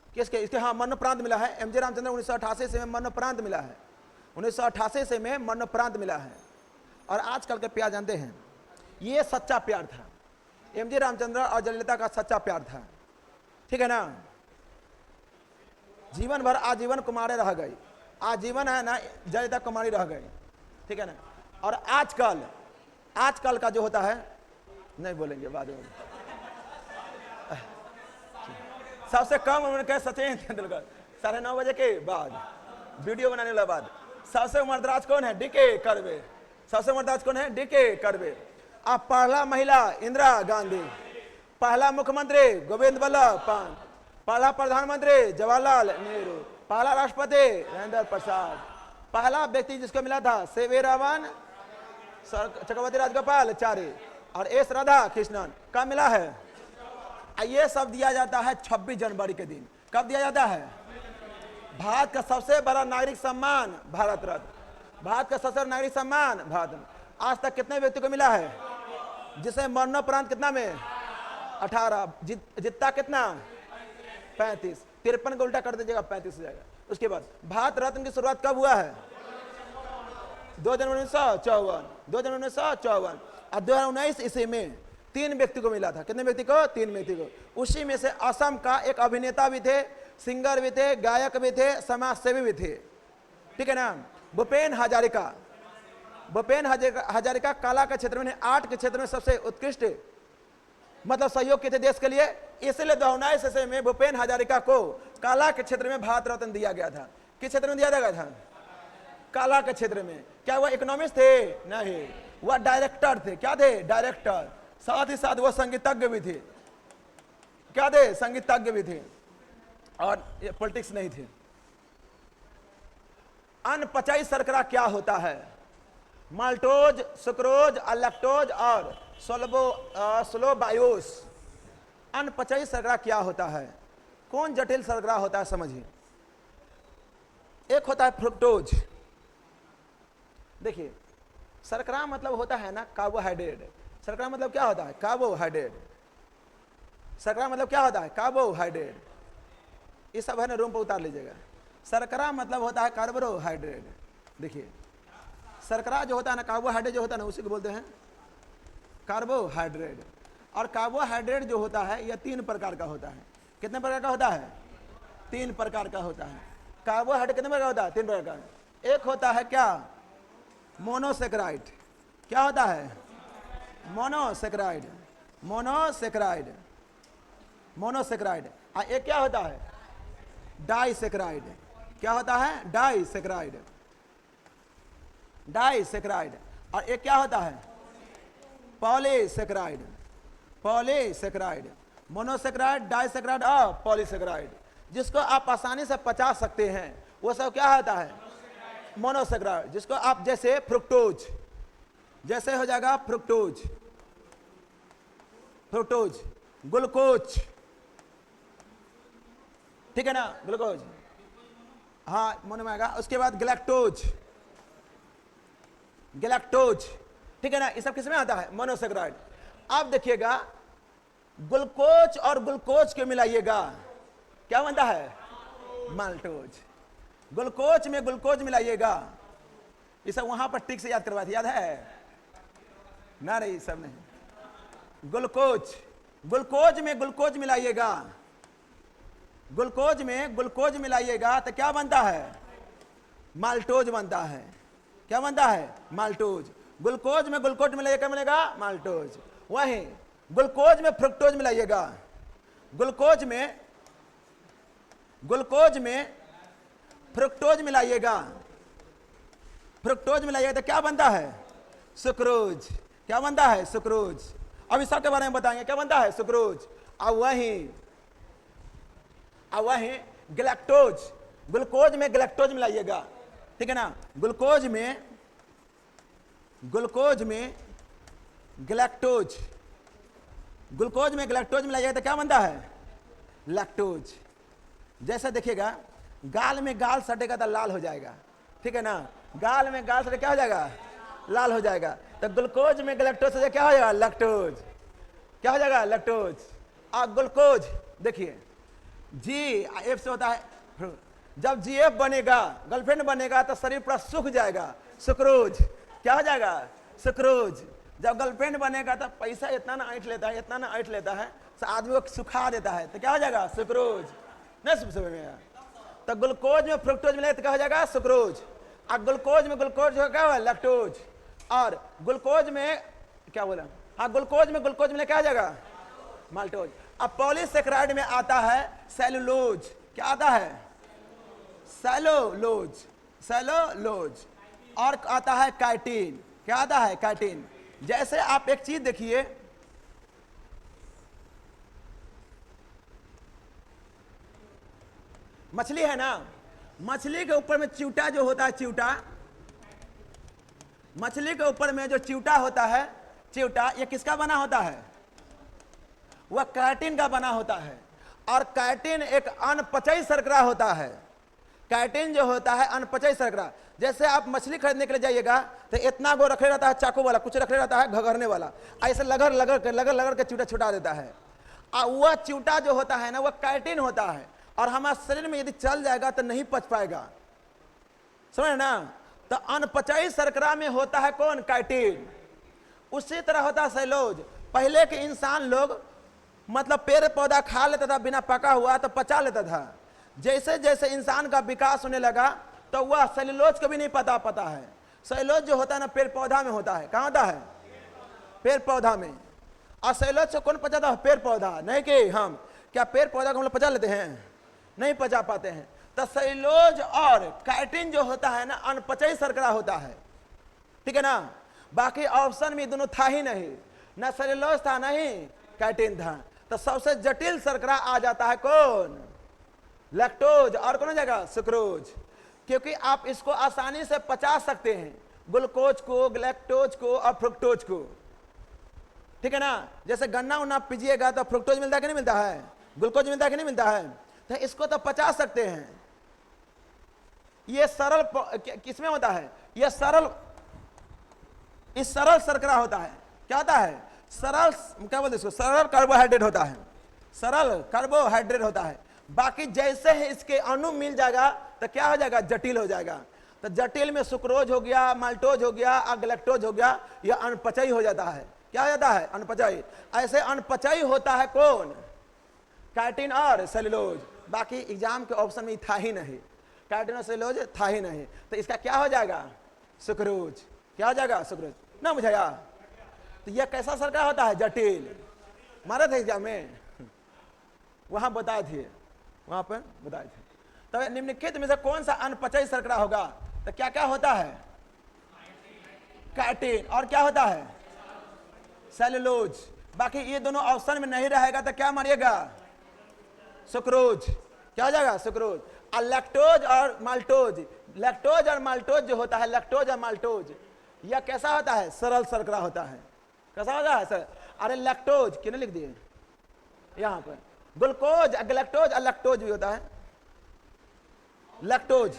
किसके? इसके हाँ मरणोपरांत मिला है। एमजे रामचंद्रन 1988 से में मरणोपरांत मिला है, 1988 से में मरणोपरांत मिला है। और आजकल के प्यार जानते हैं, ये सच्चा प्यार था, एमजे रामचंद्रन और जयललिता का सच्चा प्यार था, ठीक है ना। जीवन भर आजीवन कुमारी रह गई, आजीवन है ना जयललिता कुमारी रह गई, ठीक है ना। और आजकल का जो होता है, नहीं बोलेंगे बाद में। सबसे कम उम्र के सचिन तेंदुलकर 9:30 बजे के बाद वीडियो बनाने के बाद। सबसे उम्रदराज कौन है? डीके करबे। सबसे उम्रदराज कौन है? डीके करबे। अब पहला महिला इंदिरा गांधी, पहला मुख्यमंत्री गोविंद वल्लभ पंत, पहला प्रधानमंत्री जवाहरलाल नेहरू, पहला राष्ट्रपति राजेंद्र प्रसाद, पहला व्यक्ति जिसको मिला था सी.वी. रामन, चक्रवर्ती राजगोपालाचारी और एस. राधा कृष्णन। कब मिला है? ये सब दिया जाता है 26 जनवरी के दिन। कब दिया जाता है? भारत का सबसे बड़ा नागरिक सम्मान भारत रत्न, भारत का सबसे बड़ा नागरिक सम्मान भारत रत्न। आज तक कितने व्यक्ति को मिला है? जिसे मरणोपरांत कितना में? 18। जितना कितना? 35। 53 को उल्टा कर दीजिएगा, 35 हो जाएगा। उसके बाद भारत रत्न की शुरुआत कब हुआ है? 2 जनवरी 1954, 2 जनवरी 1954। और 2019 ईस्वी में 3 व्यक्ति को मिला था। कितने व्यक्ति को? 3 व्यक्ति को। उसी में से असम का एक अभिनेता भी थे, सिंगर भी थे, गायक भी थे, समाज सेवी भी थे, ठीक है ना। भूपेन हजारिका, भूपेन हजारिका कला के क्षेत्र में, आर्ट के क्षेत्र में सबसे उत्कृष्ट मतलब सहयोग किए थे देश के लिए। इसलिए 2019 ईस्वी में भूपेन हजारिका को कला के क्षेत्र में भारत रत्न दिया गया था। किस क्षेत्र में दिया गया था? कला के क्षेत्र में। क्या वह इकोनॉमिस्ट थे? नहीं, वह डायरेक्टर थे। क्या थे? डायरेक्टर। साथ ही साथ वह संगीतज्ञ भी थे। क्या थे? संगीतज्ञ भी थे। और ये पॉलिटिक्स नहीं थे। अनपचाई शर्करा क्या होता है? माल्टोज, सुक्रोज, लैक्टोज और स्लोबायोस। अनपचाई शर्करा क्या होता है? कौन जटिल शर्करा होता है? समझिए। एक होता है फ्रुक्टोज। देखिए शर्करा मतलब होता है ना कार्बोहाइड्रेट। शर्करा मतलब क्या होता है? कार्बोहाइड्रेट। शर्करा मतलब क्या होता है? कार्बोहाइड्रेट। ये सब है ना, रूम पर उतार लीजिएगा। शर्करा मतलब होता है कार्बोहाइड्रेट। देखिए शर्करा जो होता है ना, कार्बोहाइड्रेट जो होता है ना, उसी को बोलते हैं कार्बोहाइड्रेट। और कार्बोहाइड्रेट जो होता है यह 3 प्रकार का होता है। कितने प्रकार का होता है? 3 प्रकार का होता है। कार्बोहाइड्रेट कितने प्रकार का होता है? 3 प्रकार का। एक होता है क्या? मोनोसेक्राइड। क्या होता है? मोनोसेक्राइड। मोनोसेक्राइड। मोनोसेक्राइड। और एक क्या होता है? डाइसेक्राइड। क्या होता है? डाइसेक्राइड। डाइसेक्राइड। और एक क्या होता है? पॉलीसेक्राइड। पॉलीसेक्राइड। मोनोसेक्राइड, डाइसेक्राइड और पॉलीसेक्राइड। जिसको आप आसानी से पचा सकते हैं वो सब क्या होता है? मोनोसेक्राइड। जिसको आप जैसे फ्रुक्टोज, जैसे हो जाएगा फ्रुक्टोज, फ्रुक्टोज, ग्लूकोज, ठीक है ना, ग्लूकोज, हाँ मन में आएगा। उसके बाद गैलेक्टोज, गैलेक्टोज, ठीक है ना, ये सब किसमें आता है? मोनोसेक्राइड। अब देखिएगा ग्लूकोज और ग्लूकोज के मिलाइएगा, क्या बनता है? माल्टोज। ग्लूकोज में ग्लूकोज मिलाइएगा, ये सब वहां पर टिक से याद करवा, याद है ना? रे सब नहीं। ग्लूकोज, ग्लूकोज में ग्लूकोज मिलाइएगा, ग्लूकोज में ग्लूकोज मिलाइएगा तो क्या बनता है? माल्टोज बनता है। क्या बनता है? माल्टोज। ग्लूकोज में ग्लूकोज मिलाइएगा, क्या मिलेगा? माल्टोज। वहीं ग्लूकोज में फ्रुक्टोज मिलाइएगा, ग्लूकोज में फ्रुक्टोज मिलाइएगा, फ्रुक्टोज मिलाइएगा तो क्या बनता है? सुक्रोज। क्या बनता है? सुक्रोज। अब इस सब के बारे में बताएंगे क्या बनता है? सुक्रोज। अब वहीं गैलेक्टोज, ग्लूकोज में गैलेक्टोज मिलाइएगा, ठीक है ना, ग्लूकोज में गैलेक्टोज, ग्लूकोज में गैलेक्टोज मिलाइएगा तो क्या बनता है? लैक्टोज। जैसे देखिएगा गाल में गाल सटेगा तो लाल हो जाएगा, ठीक है ना, गाल में गाल सटे क्या हो जाएगा? लाल हो जाएगा। तो ग्लूकोज में गैलेक्टोज से क्या हो जाएगा? लैक्टोज। क्या हो जाएगा? लैक्टोज। और ग्लूकोज देखिए GF से होता है, जब GF बनेगा, गर्लफ्रेंड बनेगा तो शरीर पूरा सूख जाएगा, सुक्रोज। क्या हो जाएगा? सुक्रोज। जब गर्लफ्रेंड बनेगा तो पैसा इतना ना ऐंठ लेता है, इतना ना ऐंठ लेता है, तो आदमी को सुखा देता है, तो क्या हो जाएगा? सुक्रोज। नहीं समझ में आया? तो ग्लूकोज में फ्रुक्टोज मिले तो क्या हो जाएगा? सुक्रोज। और ग्लूकोज में ग्लूकोज क्या हुआ? लैक्टोज। और ग्लूकोज में क्या बोला? हाँ, ग्लूकोज में ग्लूकोज मिले क्या हो जाएगा? माल्टोज। अब पॉलीसेक्राइड में आता है सेलुलोज। क्या आता है? Cellulose, cellulose. और आता है काइटिन। क्या आता है? काइटिन। जैसे आप एक चीज देखिए, मछली है ना, मछली के ऊपर में चिवटा जो होता है, चिवटा, मछली के ऊपर में जो चिवटा होता है, चिवटा, ये किसका बना होता है? वह काइटिन का बना होता है। और काइटिन एक अनपचयी शर्करा होता है। काइटिन जो होता है अनपचयी शर्करा। जैसे आप मछली खरीदने के लिए जाइएगा तो इतना गो रखे रहता है चाकू वाला, कुछ रखे रहता है घगरने वाला, ऐसे लगड़ के चिवटा छुटा देता है। और वह चिवटा जो होता है ना, वह काइटिन होता है। और हमारे शरीर में यदि चल जाएगा तो नहीं पच पाएगा, समझ ना? तो अनपचयी शर्करा में होता है कौन? काइटिन। उसी तरह होता है सेलुलोज। पहले के इंसान लोग मतलब पेड़ पौधा खा लेता था, बिना पका हुआ तो पचा लेता था। जैसे जैसे इंसान का विकास होने लगा तो वह सेलुलोज को भी नहीं पता है। सेलुलोज जो होता है ना, पेड़ पौधा में होता है। कहाँ होता है? पेड़ पौधा में। और सेलुलोज से कौन पचाता है? पेड़ पौधा। नहीं कि हम, क्या पेड़ पौधा को हम लोग पचा लेते हैं? नहीं पचा पाते हैं। तो सेलुलोज और काइटिन जो होता है ना, अनपचयी शर्करा होता है, ठीक है ना। बाकी ऑप्शन में दोनों था ही नहीं, ना सेलुलोज था नहीं काइटिन था। तो सबसे जटिल शर्करा आ जाता है कौन? लैक्टोज। और कौन हो जाएगा? सुक्रोज। क्योंकि आप इसको आसानी से पचा सकते हैं, ग्लूकोज को, लैक्टोज को और फ्रुक्टोज को, ठीक है ना। जैसे गन्ना उन्ना पीजिएगा तो फ्रुक्टोज मिलता है कि नहीं मिलता है? ग्लूकोज मिलता है कि नहीं मिलता है? तो इसको तो पचा सकते हैं, ये सरल किसमें होता है? ये सरल, इस सरल शर्करा होता है। क्या होता है? सरल, क्या बोलते इसको? सरल कार्बोहाइड्रेट होता है, सरल कार्बोहाइड्रेट होता है। बाकी जैसे ही इसके अणु मिल जाएगा तो क्या हो जाएगा? जटिल हो जाएगा। तो जटिल में सुक्रोज हो गया, माल्टोज हो गया, गैलेक्टोज हो गया, यह अनपचयी हो जाता है। क्या हो जाता है? अनपचयी। ऐसे अनपचयी होता है कौन? काइटिन और सेलुलोज। बाकी एग्जाम के ऑप्शन में था ही नहीं, काइटिन और सेलुलोज था ही नहीं। तो इसका क्या हो जाएगा? सुक्रोज। क्या हो जाएगा? सुक्रोज ना बुझाया? तो यह कैसा शर्करा होता है? जटिल। मारे थे एग्जाम में, वहां बताए थे, वहां पर बताए थे। तब निम्नलिखित में से कौन सा अनपचयी शर्करा होगा? तो क्या क्या होता है? काइटिन और क्या होता है? सेलुलोज। बाकी ये दोनों ऑप्शन में नहीं रहेगा तो क्या मानिएगा? सुक्रोज। क्या हो जाएगा? सुक्रोज। और लैक्टोज और माल्टोज, लैक्टोज और माल्टोज जो होता है, लैक्टोज और माल्टोज, यह कैसा होता है? सरल शर्करा होता है। कैसा होता है? सर अरे लैक्टोज किने लिख दिए यहां पर? ग्लूकोज, गैलेक्टोज और लैक्टोज भी होता है। लैक्टोज,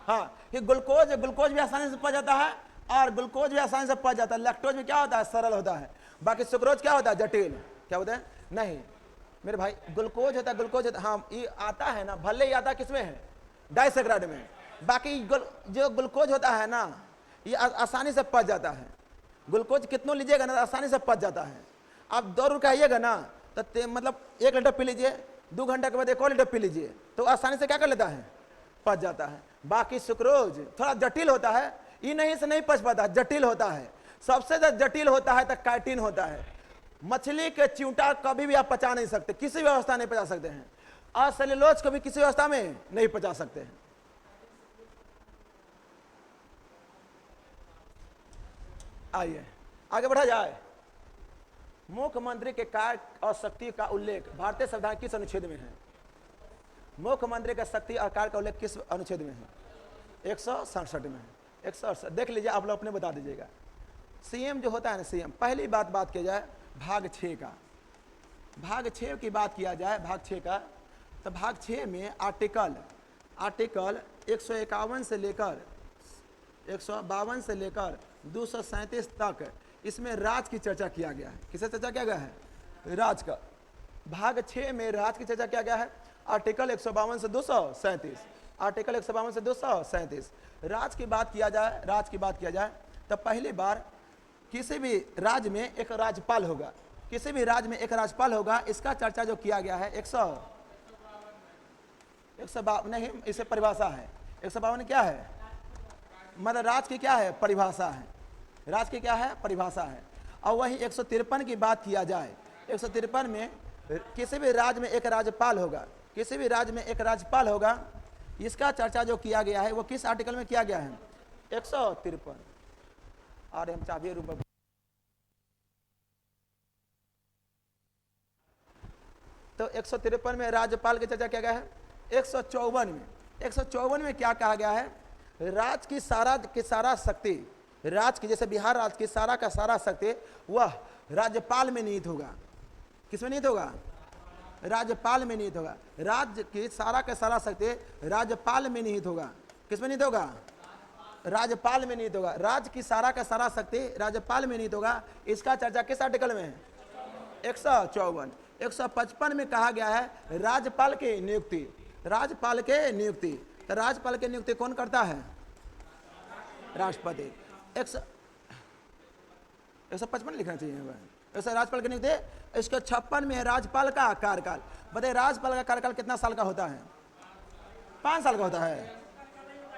हाँ, कि ग्लूकोज भी आसानी से पच जाता है और ग्लूकोज भी आसानी से पच जाता है। लैक्टोज में क्या होता है? सरल होता है। बाकी सुक्रोज क्या होता है? जटिल। क्या होता है? नहीं मेरे भाई, ग्लूकोज होता है, ग्लूकोज होता है, हाँ ये आता है ना, भले ही आता किसमें है? डाइसैकराइड में। बाकी जो ग्लूकोज होता है ना, ये आसानी से पच जाता है। ग्लूकोज कितनों लीजिएगा ना, आसानी से पच जाता है। आप 2 रुपये आइएगा ना तो मतलब 1 लीटर पी लीजिए, 2 घंटे के बाद 1 और लीटर पी लीजिए, तो आसानी से क्या कर लेता है? पच जाता है। बाकी सुक्रोज थोड़ा जटिल होता है, ये नहीं से नहीं पच पाता, जटिल होता है। सबसे ज्यादा जटिल होता है तो काइटिन होता है। मछली के चिंटा कभी भी आप पचा नहीं सकते, किसी भी अवस्था नहीं पचा सकते हैं, और सेलुलोज को भी किसी अवस्था में नहीं पचा सकते हैं। आइए आगे बढ़ा जाए। मुख्यमंत्री के कार्य और शक्ति का उल्लेख भारतीय संविधान किस अनुच्छेद में है? मुख्यमंत्री का शक्ति और कार्य का उल्लेख किस अनुच्छेद में है? 167 में है। 168 देख लीजिए, आप लोग अपने बता दीजिएगा। सीएम जो होता है ना, सीएम, पहली बात किया जाए भाग 6 का, भाग 6 की बात किया जाए, भाग 6 का, तो भाग 6 में आर्टिकल 151 से लेकर 152 से लेकर 237 तक इसमें राज की चर्चा किया गया है। किससे चर्चा किया गया है? राज का। भाग 6 में राज की चर्चा किया गया है। आर्टिकल 152 से 237, आर्टिकल 152 से 237 राज की बात किया जाए, राज की बात किया जाए तो पहली बार किसी भी राज्य में एक राज्यपाल होगा, किसी भी राज्य में एक राज्यपाल होगा। इसका चर्चा जो किया गया है 152 नहीं, इसे परिभाषा है। 152 क्या है? मतलब राज की क्या है? परिभाषा है। राज की क्या है? परिभाषा है। और वहीं 153 की बात किया जाए, 153 में किसी भी राज्य में एक राज्यपाल होगा, किसी भी राज्य में एक राज्यपाल होगा। इसका चर्चा जो किया गया है वो किस आर्टिकल में किया गया है? 153। और हम चाबी रूप तो 153 में राज्यपाल की चर्चा किया गया है। 154 में क्या कहा गया है? राज की सारा शक्ति, राज की, जैसे बिहार राज्य की सारा का सारा शक्ति वह राज्यपाल में निहित होगा। किसमें निहित होगा? राज्यपाल में निहित होगा। राज्य की सारा का सारा शक्ति राज्यपाल में निहित होगा। किसमें निहित होगा? राज्यपाल में निहित होगा। राज्य की सारा का सारा शक्ति राज्यपाल में निहित होगा। इसका चर्चा किस आर्टिकल में है? 154। 155 में कहा गया है राज्यपाल की नियुक्ति, राज्यपाल के नियुक्ति। तो राज्यपाल की नियुक्ति कौन करता है? राष्ट्रपति। 155 लिखना चाहिए। ऐसा राज्यपाल की नियुक्ति। इसके 56 में है राज्यपाल का कार्यकाल। बताइए राज्यपाल का कार्यकाल कितना साल का होता है? 5 साल का होता है।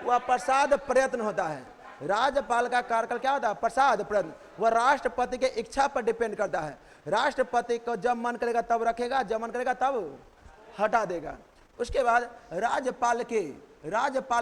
वह प्रसाद प्रयत्न होता है। राज्यपाल का कार्यकाल क्या होता है? प्रसाद प्रयत्न। वह राष्ट्रपति के इच्छा पर डिपेंड करता है। राष्ट्रपति को जब मन करेगा तब रखेगा, जब मन करेगा तब हटा देगा। उसके बाद राज्यपाल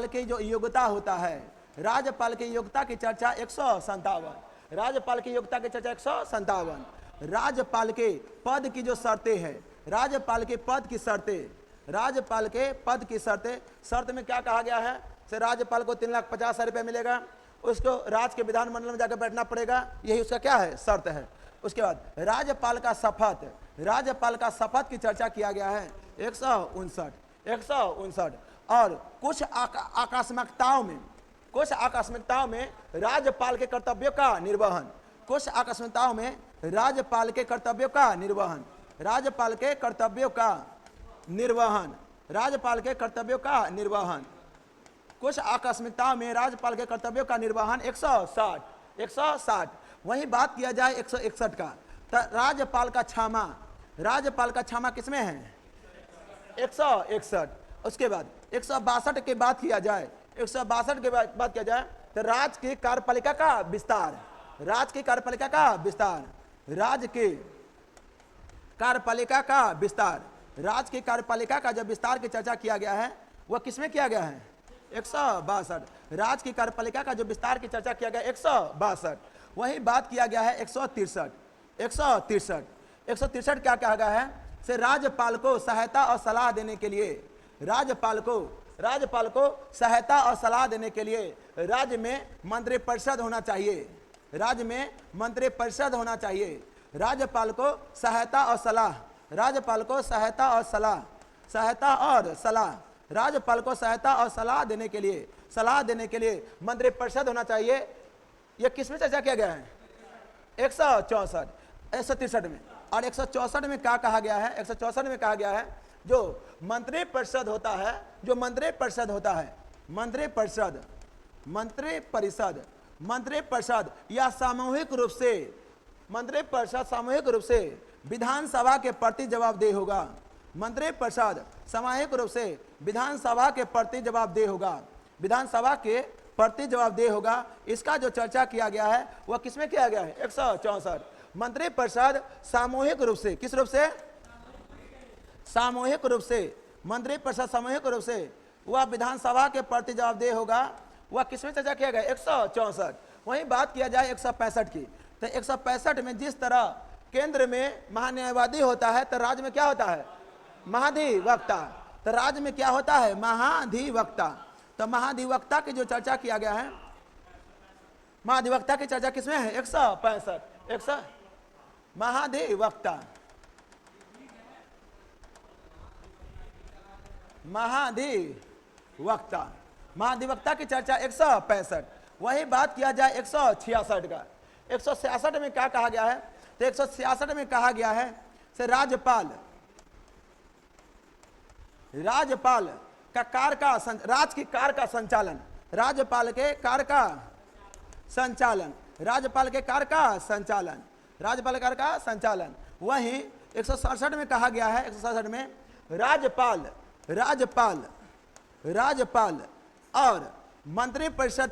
की जो योग्यता होता है, राज्यपाल की योग्यता की चर्चा 157। राज्यपाल की योग्यता की चर्चा 157। राज्यपाल के पद की जो शर्तें हैं, राज्यपाल के पद की शर्तें, राज्यपाल के पद की शर्तें, शर्त में क्या कहा गया है? से राज्यपाल को 3,50,000 रुपये मिलेगा, उसको राज्य के विधानमंडल में जाकर बैठना पड़ेगा, यही उसका क्या है? शर्त है। उसके बाद राज्यपाल का शपथ, राज्यपाल का शपथ की चर्चा किया गया है 159। और कुछ आकस्मिकताओं में राज्यपाल के कर्तव्यों का निर्वहन, कुछ आकस्मिकताओं में राज्यपाल के कर्तव्यों का निर्वहन, राज्यपाल के कर्तव्यों का निर्वहन, राज्यपाल के कर्तव्यों का निर्वहन, कुछ आकस्मिकताओं में राज्यपाल के कर्तव्यों का निर्वहन 160। वहीं बात किया जाए 161 का, तो राज्यपाल का क्षमा किसमें है? 161। उसके बाद 162 की बात किया जाए, 162 के बाद बात किया जाए तो राज्य की कार्यपालिका का विस्तार, राज्य की कार्यपालिका का विस्तार, राज्य की कार्यपालिका का विस्तार, राज्य की कार्यपालिका का जब विस्तार की चर्चा किया गया है वह किसमें किया गया है? 162। राज्य की कार्यपालिका का जो विस्तार की चर्चा किया गया 162। वही बात किया गया है 163। 163 क्या कहा गया है? से राज्यपाल को सहायता और सलाह देने के लिए, राज्यपाल को सहायता और सलाह देने के लिए राज्य में मंत्रिपरिषद होना चाहिए, राज्य में मंत्रिपरिषद होना चाहिए। राज्यपाल को सहायता और सलाह, राज्यपाल को सहायता और सलाह, राज्यपाल को सहायता और सलाह देने के लिए मंत्रिपरिषद होना चाहिए। यह किस में चर्चा किया गया है? 163 में। और 164 में क्या कहा गया है? 164 में कहा गया है जो मंत्रिपरिषद होता है, मंत्रिपरिषद या सामूहिक रूप से विधानसभा के प्रति जवाबदेह होगा। मंत्रिपरिषद सामूहिक रूप से विधानसभा के प्रति जवाबदेह होगा, इसका जो चर्चा किया गया है वह किसमें किया गया है? 164। मंत्रिपरिषद सामूहिक रूप से, किस रूप से? सामूहिक रूप से, मंत्रिपरिषद सामूहिक रूप से वह विधानसभा के प्रति जवाबदेह होगा, वह किसमें चर्चा किया गया? 164। वहीं बात किया जाए 165 की, तो 165 में जिस तरह केंद्र में महान्यायवादी होता है तो राज्य में क्या होता है? महाधिवक्ता। तो राज्य में क्या होता है? महाधिवक्ता। तो महाधिवक्ता की जो चर्चा किया गया है, महाधिवक्ता की चर्चा किसमें है? 165। महाधिवक्ता की चर्चा 165। वही बात किया जाए 166 का। 166 में क्या कहा गया है? तो 166 में कहा गया है से राज्यपाल का कार्य का राज्य की कार्य का संचालन, राज्यपाल के कार्य का संचालन। वहीं 167 में कहा गया है, 167 में राज्यपाल और मंत्रिपरिषद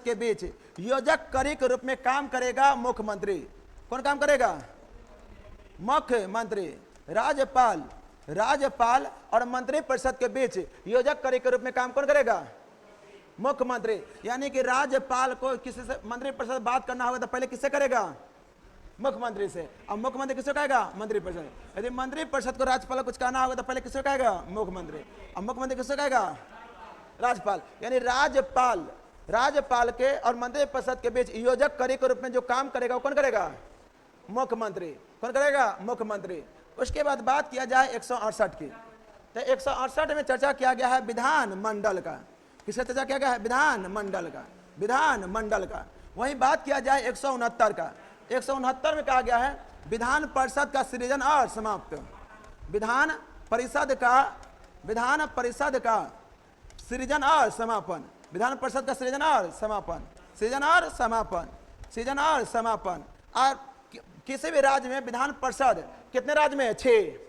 के बीच योजक कड़ी के रूप में काम करेगा मुख्यमंत्री। कौन काम करेगा? मुख्यमंत्री। राज्यपाल और मंत्रिपरिषद के बीच योजक कड़ी के रूप में काम कौन करेगा? मुख्यमंत्री। यानी कि राज्यपाल को किसी से मंत्रिपरिषद बात करना होगा तो पहले किससे करेगा? मुख्यमंत्री से। अब मुख्यमंत्री किससे कहेगा? मंत्रिपरिषद। यदि मंत्रिपरिषद को राज्यपाल को कुछ कहना होगा तो पहले किससे कहेगा? मुख्यमंत्री। अब मुख्यमंत्री किससे कहेगा? राज्यपाल। यानी राज्यपाल के और मंत्रिपरिषद के बीच योजक कड़ी के रूप में जो काम करेगा वो कौन करेगा? मुख्यमंत्री। कौन करेगा? मुख्यमंत्री। उसके बाद बात किया जाए 168 की, तो 168 में चर्चा किया गया है विधानमंडल का। किसका चर्चा किया गया है? विधानमंडल का। वहीं बात किया जाए 169 का। 169 में कहा गया है विधान परिषद का सृजन और समाप्त। विधान परिषद का सृजन और समापन। विधान परिषद का सृजन और समापन। और किसी भी राज्य में विधान परिषद कितने राज्य में है? 6।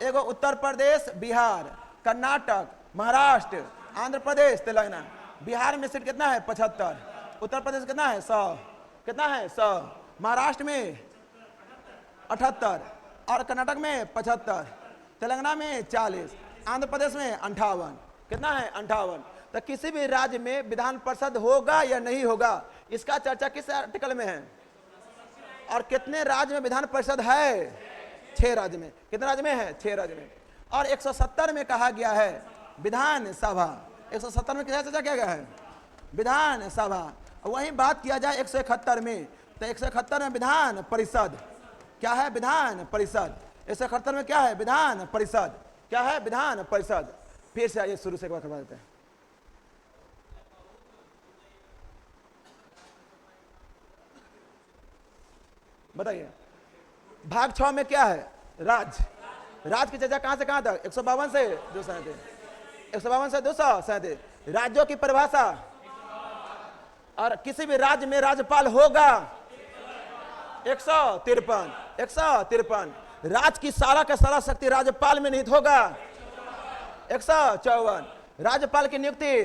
एगो उत्तर प्रदेश, बिहार, कर्नाटक, महाराष्ट्र, आंध्र प्रदेश, तेलंगाना। बिहार में सीट कितना है? 75। उत्तर प्रदेश कितना है? 100। कितना है? 100। महाराष्ट्र में 78 और कर्नाटक में 75, तेलंगाना में 40, आंध्र प्रदेश में 58। कितना है? 58। तो किसी भी राज्य में विधान परिषद होगा या नहीं होगा, इसका चर्चा किस आर्टिकल में है? और कितने राज्य में विधान परिषद है? 6 राज्य में। कितने राज्य में है? 6 राज्य में। और 170 में कहा गया है विधानसभा। 170 में क्या चर्चा किया गया है? विधानसभा। वहीं बात किया जाए 171 में, तो 171 में विधान परिषद। क्या है? विधान परिषद। 171 में क्या है? विधान परिषद। क्या है? विधान परिषद। फिर से आइए शुरू से एक बार करवा देते हैं। बताइए भाग 6 में क्या है? राज। राज की चर्चा कहां से कहां तक? 152 से 237, 152 से 237। राज्यों की परिभाषा, और किसी भी राज्य में राज्यपाल होगा 153, 153। राज की सारा का सारा शक्ति राज्यपाल में निहित होगा 154। राज्यपाल की नियुक्ति,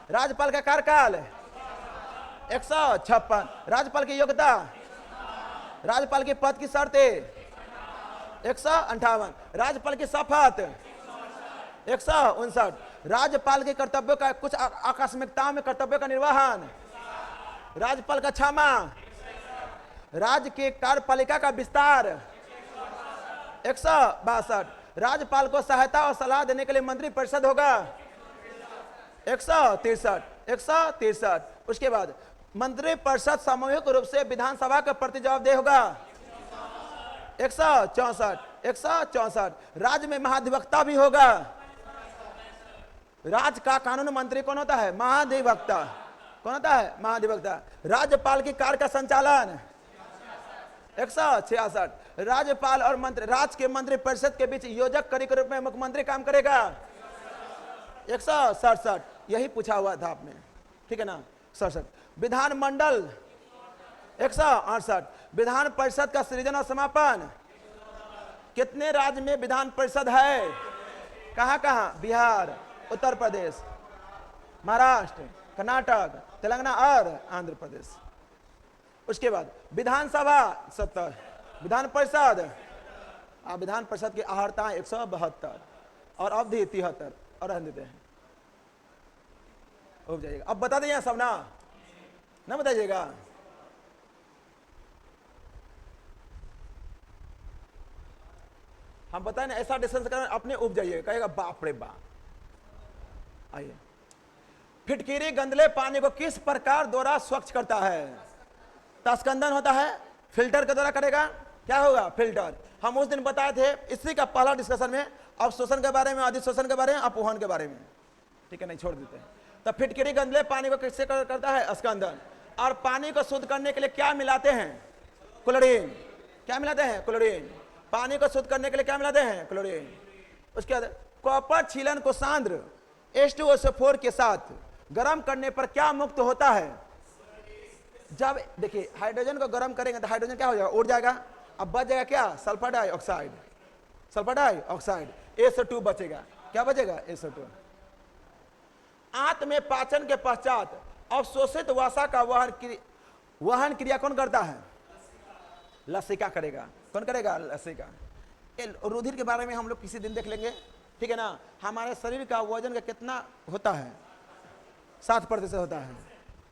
राज्यपाल का कार्यकाल 156। राज्यपाल की योग्यता, राज्यपाल के पद की शर्तें 158। राज्यपाल की शपथ 159। राज्यपाल के कर्तव्यों का कुछ आकस्मिकताओं में कर्तव्यों का निर्वहन, राज्यपाल का क्षमा, राज्य के कार्यपालिका का विस्तार 162। राज्यपाल को सहायता और सलाह देने के लिए मंत्री परिषद होगा 163, 163। उसके बाद मंत्री परिषद सामूहिक रूप से विधानसभा का प्रति जवाबदेह होगा 164, 164। राज्य में महाधिवक्ता भी होगा। राज्य का कानून मंत्री कौन होता है? महाधिवक्ता। कौन होता है? महाधिवक्ता। राज्यपाल की कार्य का संचालन 166। राज्यपाल और मंत्री, राज्य के मंत्री परिषद के बीच योजक के रूप में मुख्यमंत्री काम करेगा 167। यही पूछा हुआ था आपने, ठीक है ना? 67। विधानमंडल 168। विधान परिषद का सृजन और समापन, कितने राज्य में विधान परिषद है? कहां कहां? बिहार, उत्तर प्रदेश, महाराष्ट्र, कर्नाटक, तेलंगाना और आंध्र प्रदेश। उसके बाद विधानसभा 70, विधान परिषद, विधान परिषद की अहर्ता 172 और अवधि 73 और रहने देते हैं। हो जाइएगा। अब बता दें सब ना बताइएगा। हम बताए ना, ऐसा डिस्कशन करना अपने उब जाइए, कहेगा बाप रे बाप। आइए, फिटकीरी गंदले पानी को किस प्रकार द्वारा स्वच्छ करता है? तस्कंदन होता है, फिल्टर के द्वारा करेगा। क्या होगा? फिल्टर। हम उस दिन बताए थे इसी का पहला डिस्कशन में, अवशोषण के बारे में, अधिशोषण के बारे में, अपवहन के बारे में, ठीक है? नहीं छोड़ देते हैं। तो फिटकीरी गंदले पानी को किससे करता है? स्कंदन। और पानी को शुद्ध करने के लिए क्या मिलाते हैं? क्लोरीन। क्या मिलाते हैं? क्लोरीन। पानी को शुद्ध करने के लिए क्या मिलाते हैं? क्लोरीन। उसके बाद कॉपर छीलन को सांद्र H2SO4 के साथ गर्म करने पर क्या मुक्त होता है? जब देखिए हाइड्रोजन को गर्म करेंगे तो हाइड्रोजन क्या हो जाएगा? उड़ जाएगा। अब बच जाएगा क्या? Sulphur dioxide, sulphur dioxide, SO2 बचेगा। क्या बचेगा? SO2। आंत में पाचन के पश्चात अवशोषित वसा का वहन क्रिया कौन करता है? लसिका करेगा। कौन करेगा? लसिका। रुधिर के बारे में हम लोग किसी दिन देख लेंगे, ठीक है ना? हमारे शरीर का वजन का कितना होता है? 7% होता है।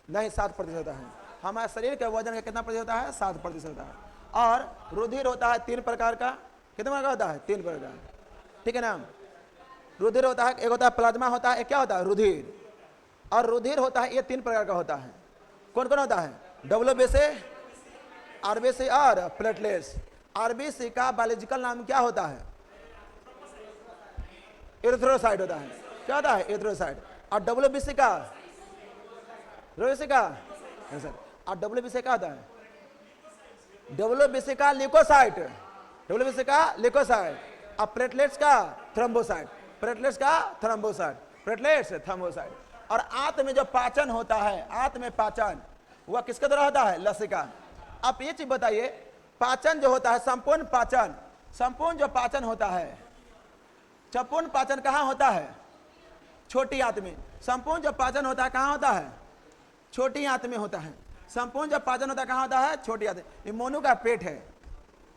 नहीं, 7% होता है। हमारे शरीर के वजन का कितना प्रतिशत होता है? 7% होता है। और रुधिर होता है 3 प्रकार का। कितने प्रकार का होता है? 3 प्रकार, ठीक है ना? रुधिर होता है, एक होता है प्लाज्मा होता है, एक क्या होता है? रुधिर। और रुधिर होता है, ये 3 प्रकार का होता है। कौन कौन होता है? WBC, RBC और प्लेटलेट्स। RBC का बायोलॉजिकल नाम क्या होता है? एरिथ्रोसाइट होता है। क्या होता है? एरिथ्रोसाइट। और WBC का और WBC का होता है? WBC का ल्यूकोसाइट, WBC का ल्यूकोसाइट। और प्लेटलेट्स का थ्रोम्बोसाइट, प्लेटलेट्स का थ्रोम्बोसाइट, प्लेटलेट्स थ्रोम्बोसाइट। और आंत में जो पाचन होता है, आंत में पाचन, वह किसके द्वारा होता है? लसिका। आप ये चीज बताइए, पाचन जो होता है, संपूर्ण पाचन, संपूर्ण जो पाचन होता है, संपूर्ण पाचन कहाँ होता है? छोटी आंत में। संपूर्ण जो पाचन होता है कहाँ होता है? छोटी आंत में होता है। संपूर्ण जो पाचन होता है कहाँ होता है? छोटी आंत में। मोनू का पेट है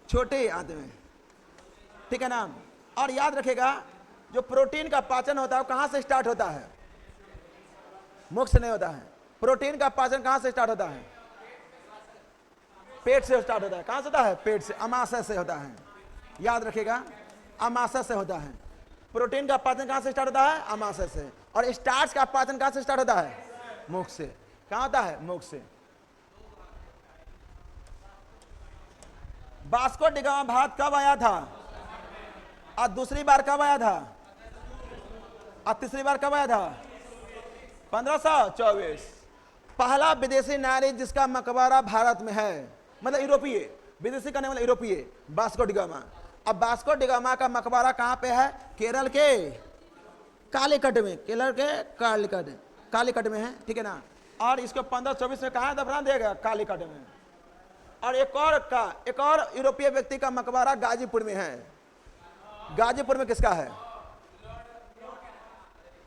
छोटी आंत में, ठीक है ना? और याद रखेगा, जो प्रोटीन का पाचन होता है वो कहाँ से स्टार्ट होता है? मुख से नहीं होता है। प्रोटीन का पाचन कहाँ से स्टार्ट होता है? पेट से स्टार्ट होता है। कहाँ से होता है? पेट से, अमाशय से होता है। याद रखेगा, अमाशय से होता है। प्रोटीन का पाचन कहाँ से स्टार्ट होता है? अमाशय से। और स्टार्च का पाचन कहाँ से स्टार्ट होता है? मुख से। कहाँ होता है? मुख से। वास्को डी गामा भारत कब आया था? और दूसरी बार कब आया था? और तीसरी बार कब आया था? 1524। पहला विदेशी नागरिक जिसका मकबरा भारत में है, मतलब यूरोपीय, विदेशी करने वाला यूरोपीय, वास्को डी गामा। अब वास्को डी गामा का मकबरा कहाँ पे है? केरल के कालीकट में, केरल के कालीकट में है, ठीक है ना। और इसको 1524 में कहाँ दफना देगा? कालीकट में। और एक और यूरोपीय व्यक्ति का मकबरा गाजीपुर में है। गाजीपुर में किसका है?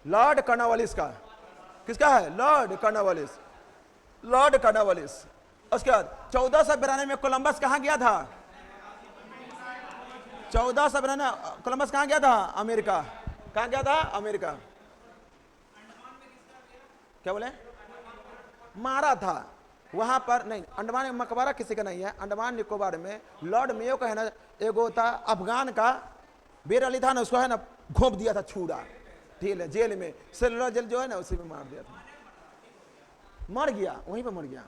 लॉर्ड कॉर्नवालिस का। किसका है? Lord Cornwallis. उसके बाद 1492 में कोलंबस कहाँ गया था? 1492 कोलंबस कहाँ गया था? अमेरिका। कहाँ गया था? अमेरिका। क्या बोले? मारा था वहां पर। नहीं, अंडमान में मकबरा किसी का नहीं है। अंडमान निकोबार में लॉर्ड मेयो का है ना, एगो था अफगान का, बेर अली था ना, उसको है ना घोंप दिया था छुरा, ठीक है, जेल में, सेलुलर जेल जो है ना उसी में मार दिया था, मर गया, वहीं पे मर गया।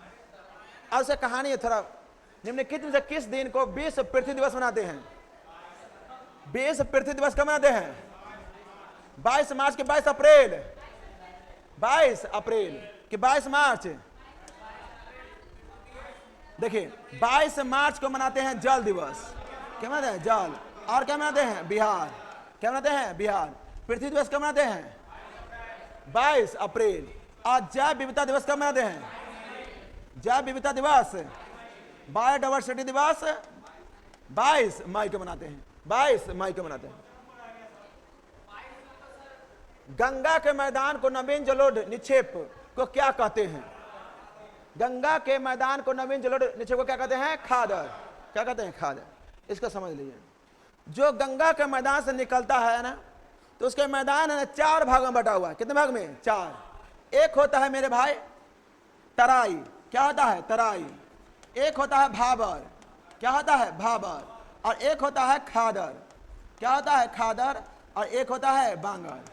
और उसे कहानी है थोड़ा निम्नलिखित में से किस दिन को विश्व पृथ्वी दिवस मनाते हैं? विश्व पृथ्वी दिवस कब मनाते हैं? 22 मार्च के 22 अप्रैल 22 अप्रैल कि 22 मार्च। देखिए 22 मार्च को मनाते हैं जल दिवस। क्या मनाते हैं? जल। और क्या मनाते हैं? बिहार। क्या मनाते हैं? बिहार। पृथ्वी दिवस कब मनाते हैं? 22 अप्रैल। और जैव विविधता दिवस कब मनाते हैं? जैव विविधता दिवस, बायोडायवर्सिटी दिवस 22 मई को मनाते हैं। 22 मई को मनाते हैं। गंगा के मैदान को नवीन जलोढ़ निक्षेप को क्या कहते हैं? गंगा के मैदान को नवीन जलोढ़ निक्षेप को क्या कहते हैं? खादर। क्या कहते हैं? खादर। इसको समझ लीजिए। जो गंगा के मैदान से निकलता है ना, तो उसके मैदान है ना 4 भागों में बटा हुआ है। कितने भाग में? 4। एक होता है मेरे भाई तराई। क्या होता है? तराई। एक होता है भाबर। क्या होता है? भाबर। और एक होता है खादर। क्या होता है? खादर। और एक होता है बांगर।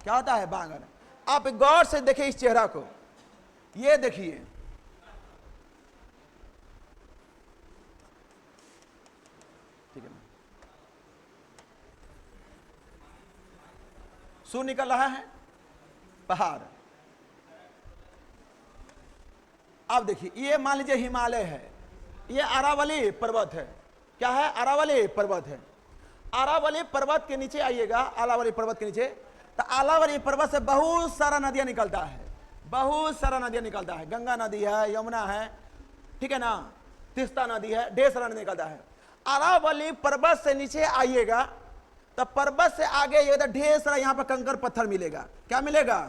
क्या होता है? बांगर। आप गौर से देखिए इस चेहरा को, ये देखिए, ठीक है ना, सूर्य निकल रहा है, पहाड़। अब देखिए ये मान लीजिए हिमालय है, ये अरावली पर्वत है। क्या है? अरावली पर्वत है। अरावली पर्वत के नीचे आइएगा, अरावली पर्वत के नीचे, तो अरावली पर्वत से बहुत सारा नदियां निकलता है, बहुत सारा नदियां निकलता है। गंगा नदी है, यमुना है, ठीक है ना, तीस्ता नदी है, ढेर सारा नदी निकलता है। अरावली पर्वत से नीचे आइएगा तो पर्वत से आगे ये तो ढेर सारा यहाँ पर कंकर पत्थर मिलेगा। क्या मिलेगा?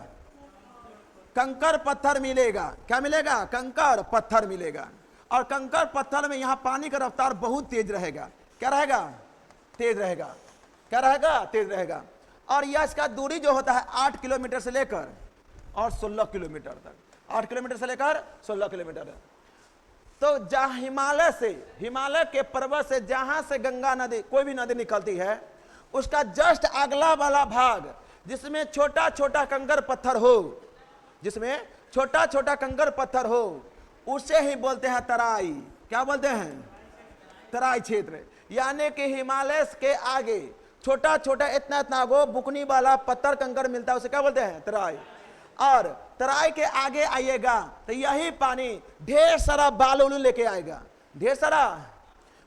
कंकर पत्थर मिलेगा। क्या मिलेगा? कंकर पत्थर मिलेगा। और कंकर पत्थर में यहाँ पानी का रफ्तार बहुत तेज रहेगा। क्या रहेगा? तेज रहेगा। क्या रहेगा? तेज रहेगा। और यह इसका दूरी जो होता है 8 किलोमीटर से लेकर और 16 किलोमीटर तक, 8 किलोमीटर से लेकर 16 किलोमीटर तक। तो जहाँ हिमालय के पर्वत से जहां से गंगा नदी, कोई भी नदी निकलती है, उसका जस्ट अगला वाला भाग जिसमें छोटा छोटा कंकर पत्थर हो, जिसमें छोटा छोटा कंकर पत्थर हो, उसे ही बोलते हैं तराई। क्या बोलते हैं? तराई क्षेत्र। यानी कि हिमालय के आगे छोटा छोटा इतना इतना वो बुकनी वाला पत्थर कंकर मिलता है, उसे क्या बोलते हैं? तराई। और तराई के आगे आइएगा तो यही पानी ढेर सारा बालू लेके आएगा, ढेर सारा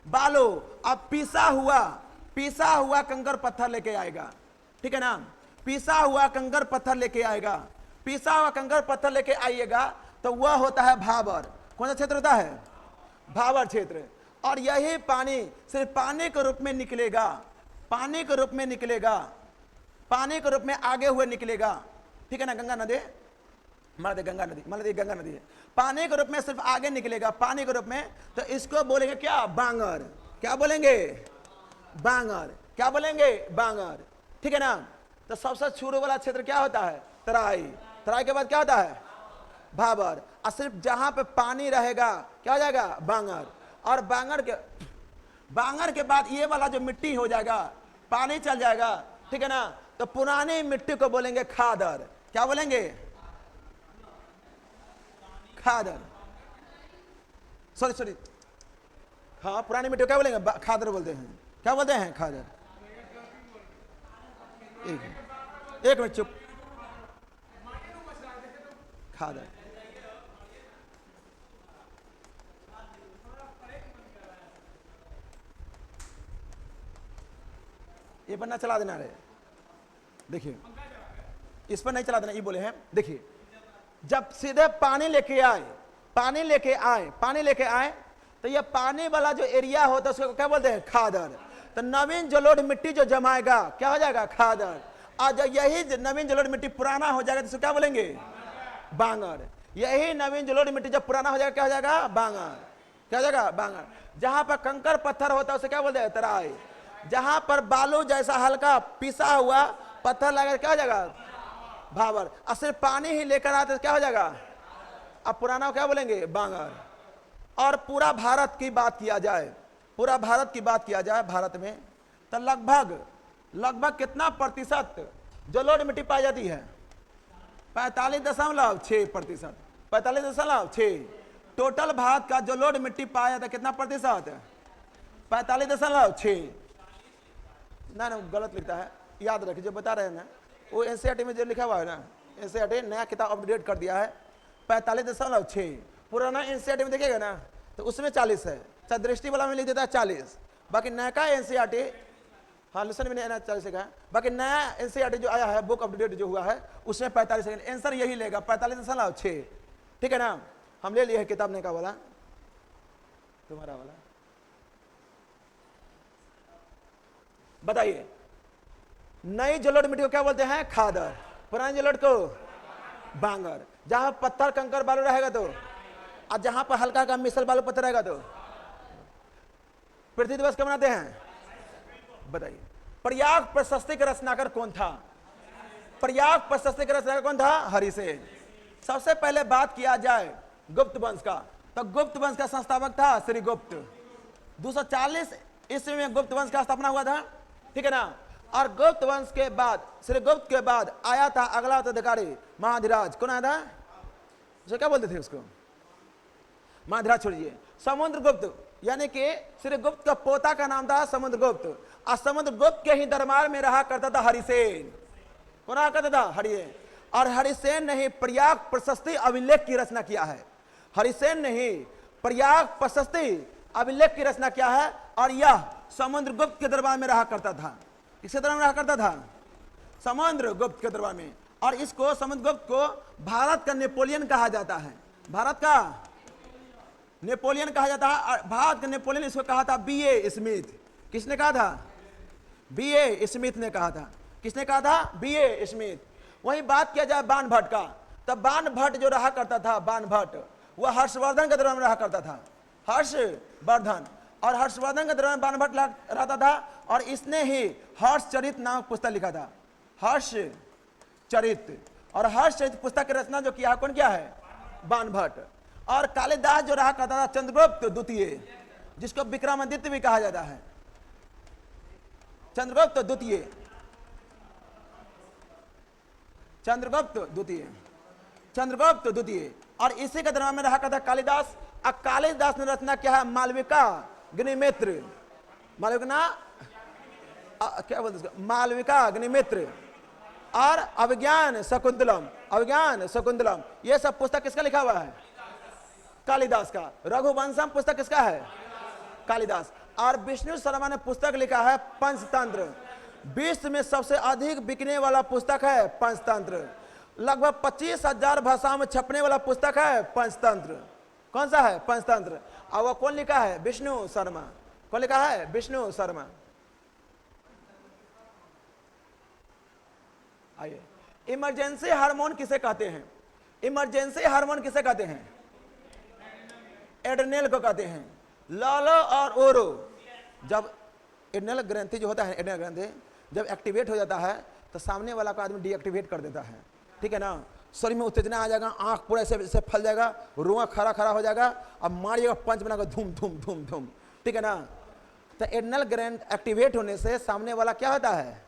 बालू। अब पीसा हुआ कंकर पत्थर लेके आएगा, ठीक है ना, पीसा हुआ कंकर पत्थर लेके आएगा। पीसा हुआ कंकर पत्थर लेके आइएगा तो वह होता है भाबर। कौन सा क्षेत्र होता है? भाबर क्षेत्र। और यही पानी सिर्फ पानी के रूप में निकलेगा, पानी के रूप में निकलेगा, पानी के रूप में आगे हुए निकलेगा, ठीक है ना। गंगा नदी, मान गंगा नदी है, पानी के रूप में सिर्फ आगे निकलेगा, पानी के रूप में। तो इसको बोलेंगे क्या? बांगर। क्या बोलेंगे? बांगर। क्या बोलेंगे? बांगर, ठीक है ना। तो सबसे शुरू वाला क्षेत्र क्या होता है? तराई। तराई के बाद क्या होता है? भाबर। और सिर्फ जहां पे पानी रहेगा क्या हो जाएगा? बांगर। और बांगर के बाद ये वाला जो मिट्टी हो जाएगा, पानी चल जाएगा, ठीक है ना, तो पुरानी मिट्टी को बोलेंगे खादर। क्या बोलेंगे? खादर। सॉरी, हाँ, पुरानी मिट्टी को क्या बोलेंगे? खादर बोलते हैं। क्या बोलते हैं? खादर। एक मिनट चुप। खादर ये पर ना चला देना रे, देखिए इस पर नहीं चला देना, ये बोले हैं। देखिए जब सीधे पानी लेके आए तो ये पानी वाला जो एरिया होता है उसको क्या बोलते हैं? खादर। तो नवीन जलोढ़ मिट्टी जो जमाएगा क्या हो जाएगा? खादर। और जब यही नवीन जलोढ़ मिट्टी पुराना हो जाएगा तो उसको क्या बोलेंगे? बांगर। यही नवीन जलोढ़ मिट्टी जब पुराना हो जाएगा क्या हो जाएगा? बांगर। क्या हो जाएगा? बांगर। जहां पर कंकर पत्थर होता है उसे क्या बोलते हैं? तराई। जहां पर बालू जैसा हल्का पिसा हुआ पत्थर लगा क्या हो जाएगा? भावर। और सिर्फ पानी ही लेकर आते तो क्या हो जाएगा? अब पुराना क्या बोलेंगे? बांगर। और पूरा भारत की बात किया जाए, भारत में तो लगभग कितना प्रतिशत जलोढ़ मिट्टी पाई जाती है? 45.6%। 45.6। टोटल भारत का जलोढ़ मिट्टी पाया जाता है कितना प्रतिशत? 45.6। ना गलत लिखता है, याद रखिए जो बता रहे हैं ना, वो एनसीईआरटी में जो लिखा हुआ है ना, एनसीईआरटी नया किताब अपडेट कर दिया है। 45.6 पुराना एनसीईआरटी में देखिएगा ना तो उसमें 40 है, चाहे दृष्टि वाला में लिख देता है 40। बाकी नया का एनसीईआरटी, हाँ लेसन में नया 40 लिखा है, बाकी नया एनसीईआरटी जो आया है बुक अपडेट जो हुआ है उसमें 45 सेकंड। आंसर यही लेगा 45.6। ठीक है ना, हम ले लिए है किताब ने का वाला, तुम्हारा वाला। बताइए नई जलोढ़ मिट्टी को क्या बोलते हैं? खादर। पुरानी जलोढ़ को बांगर। जहां पत्थर कंकर बालू रहेगा तो, और जहां पर हल्का का मिसल बालू पत्थर रहेगा तो। पृथ्वी दिवस कब मनाते हैं? बताइए। प्रयाग प्रशस्ति का रचनाकार कौन था? प्रयाग प्रशस्ति का रचनाकार कौन था? हरिसेन। सबसे पहले बात किया जाए गुप्त वंश का, तो गुप्त वंश का संस्थापक था श्री गुप्त। 240 ईस्वी में गुप्त वंश का स्थापना हुआ था। ठीक है ना। और गुप्त वंश के बाद, श्री गुप्त के बाद आया था अगला उत्तराधिकारी महाधिराज। कौन आया था? उसे क्या बोलते थे उसको? महाधिराज छोड़िए, समुद्रगुप्त, यानी कि श्री गुप्त का पोता का नाम था समुद्रगुप्त। और समुद्रगुप्त के ही दरबार में रहा करता था हरिसेन। कौन रहा करता था? हरिसेन। और हरिसेन ने ही प्रयाग प्रशस्ति अभिलेख की रचना किया है। हरिसेन ने ही प्रयाग प्रशस्ति अभिलेख की रचना किया है। और यह समुद्रगुप्त के दरबार में रहा करता था। किसके दरबार में रहा करता था? समुद्रगुप्त के दरबार में। और इसको समुद्रगुप्त को भारत का नेपोलियन कहा जाता है। भारत का नेपोलियन कहा जाता है। भारत का नेपोलियन इसको कहा था B.A. स्मिथ। किसने कहा था? B.A. स्मिथ ने कहा था। किसने कहा था? B.A. स्मिथ। वही बात किया जाए बाणभट्ट का, तब बाणभट्ट जो रहा करता था, बाणभट्ट वह हर्षवर्धन के दरबार में रहा करता था। हर्षवर्धन। और हर्षवर्धन के दरबार में बाणभट्ट रहता था। और इसने ही हर्षचरित नामक पुस्तक लिखा था। हर्षचरित। और हर्षचरित पुस्तक की रचना जो किया कौन किया है? बाणभट्ट। और कालिदास जो रहा करता था चंद्रगुप्त द्वितीय, जिसको विक्रमादित्य भी कहा जाता है। चंद्रगुप्त द्वितीय, चंद्रगुप्त द्वितीय, चंद्रगुप्त द्वितीय। और इसी के दरबार में रहा करता कालिदास। और कालिदास ने रचना किया है मालविका अग्निमित्र। मालविका क्या बोलते उसको? मालविका अग्निमित्र। और अभिज्ञान शकुंतलम, अभिज्ञान शकुंतलम। ये सब पुस्तक किसका लिखा हुआ है? कालिदास का। रघुवंशम पुस्तक किसका है? कालिदास। और विष्णु शर्मा ने पुस्तक लिखा है पंचतंत्र। विश्व में सबसे अधिक बिकने वाला पुस्तक है पंचतंत्र। लगभग 25,000 भाषाओं में छपने वाला पुस्तक है पंचतंत्र। कौन सा है? पंचतंत्र। और वो कौन लिखा है? विष्णु शर्मा। कौन लिखा है? विष्णु शर्मा। आइए, इमरजेंसी हार्मोन किसे कहते हैं? इमरजेंसी हार्मोन किसे कहते हैं? एड्रेनल को कहते हैं। लालो और ओरो, जब एड्रेनल ग्रंथि जो होता है, एड्रेनल ग्रंथि जब एक्टिवेट हो जाता है तो सामने वाला को आदमी डीएक्टिवेट कर देता है। ठीक है ना। शरीर में उत्तेजना आ जाएगा, आंख पूरा ऐसे फैल जाएगा, रुआ खड़ा खड़ा हो जाएगा, अब मारिएगा पंच बनाकर धूम धूम धूम धूम। ठीक है ना। तो एड्रेनल ग्रंथ एक्टिवेट होने से सामने वाला क्या होता है?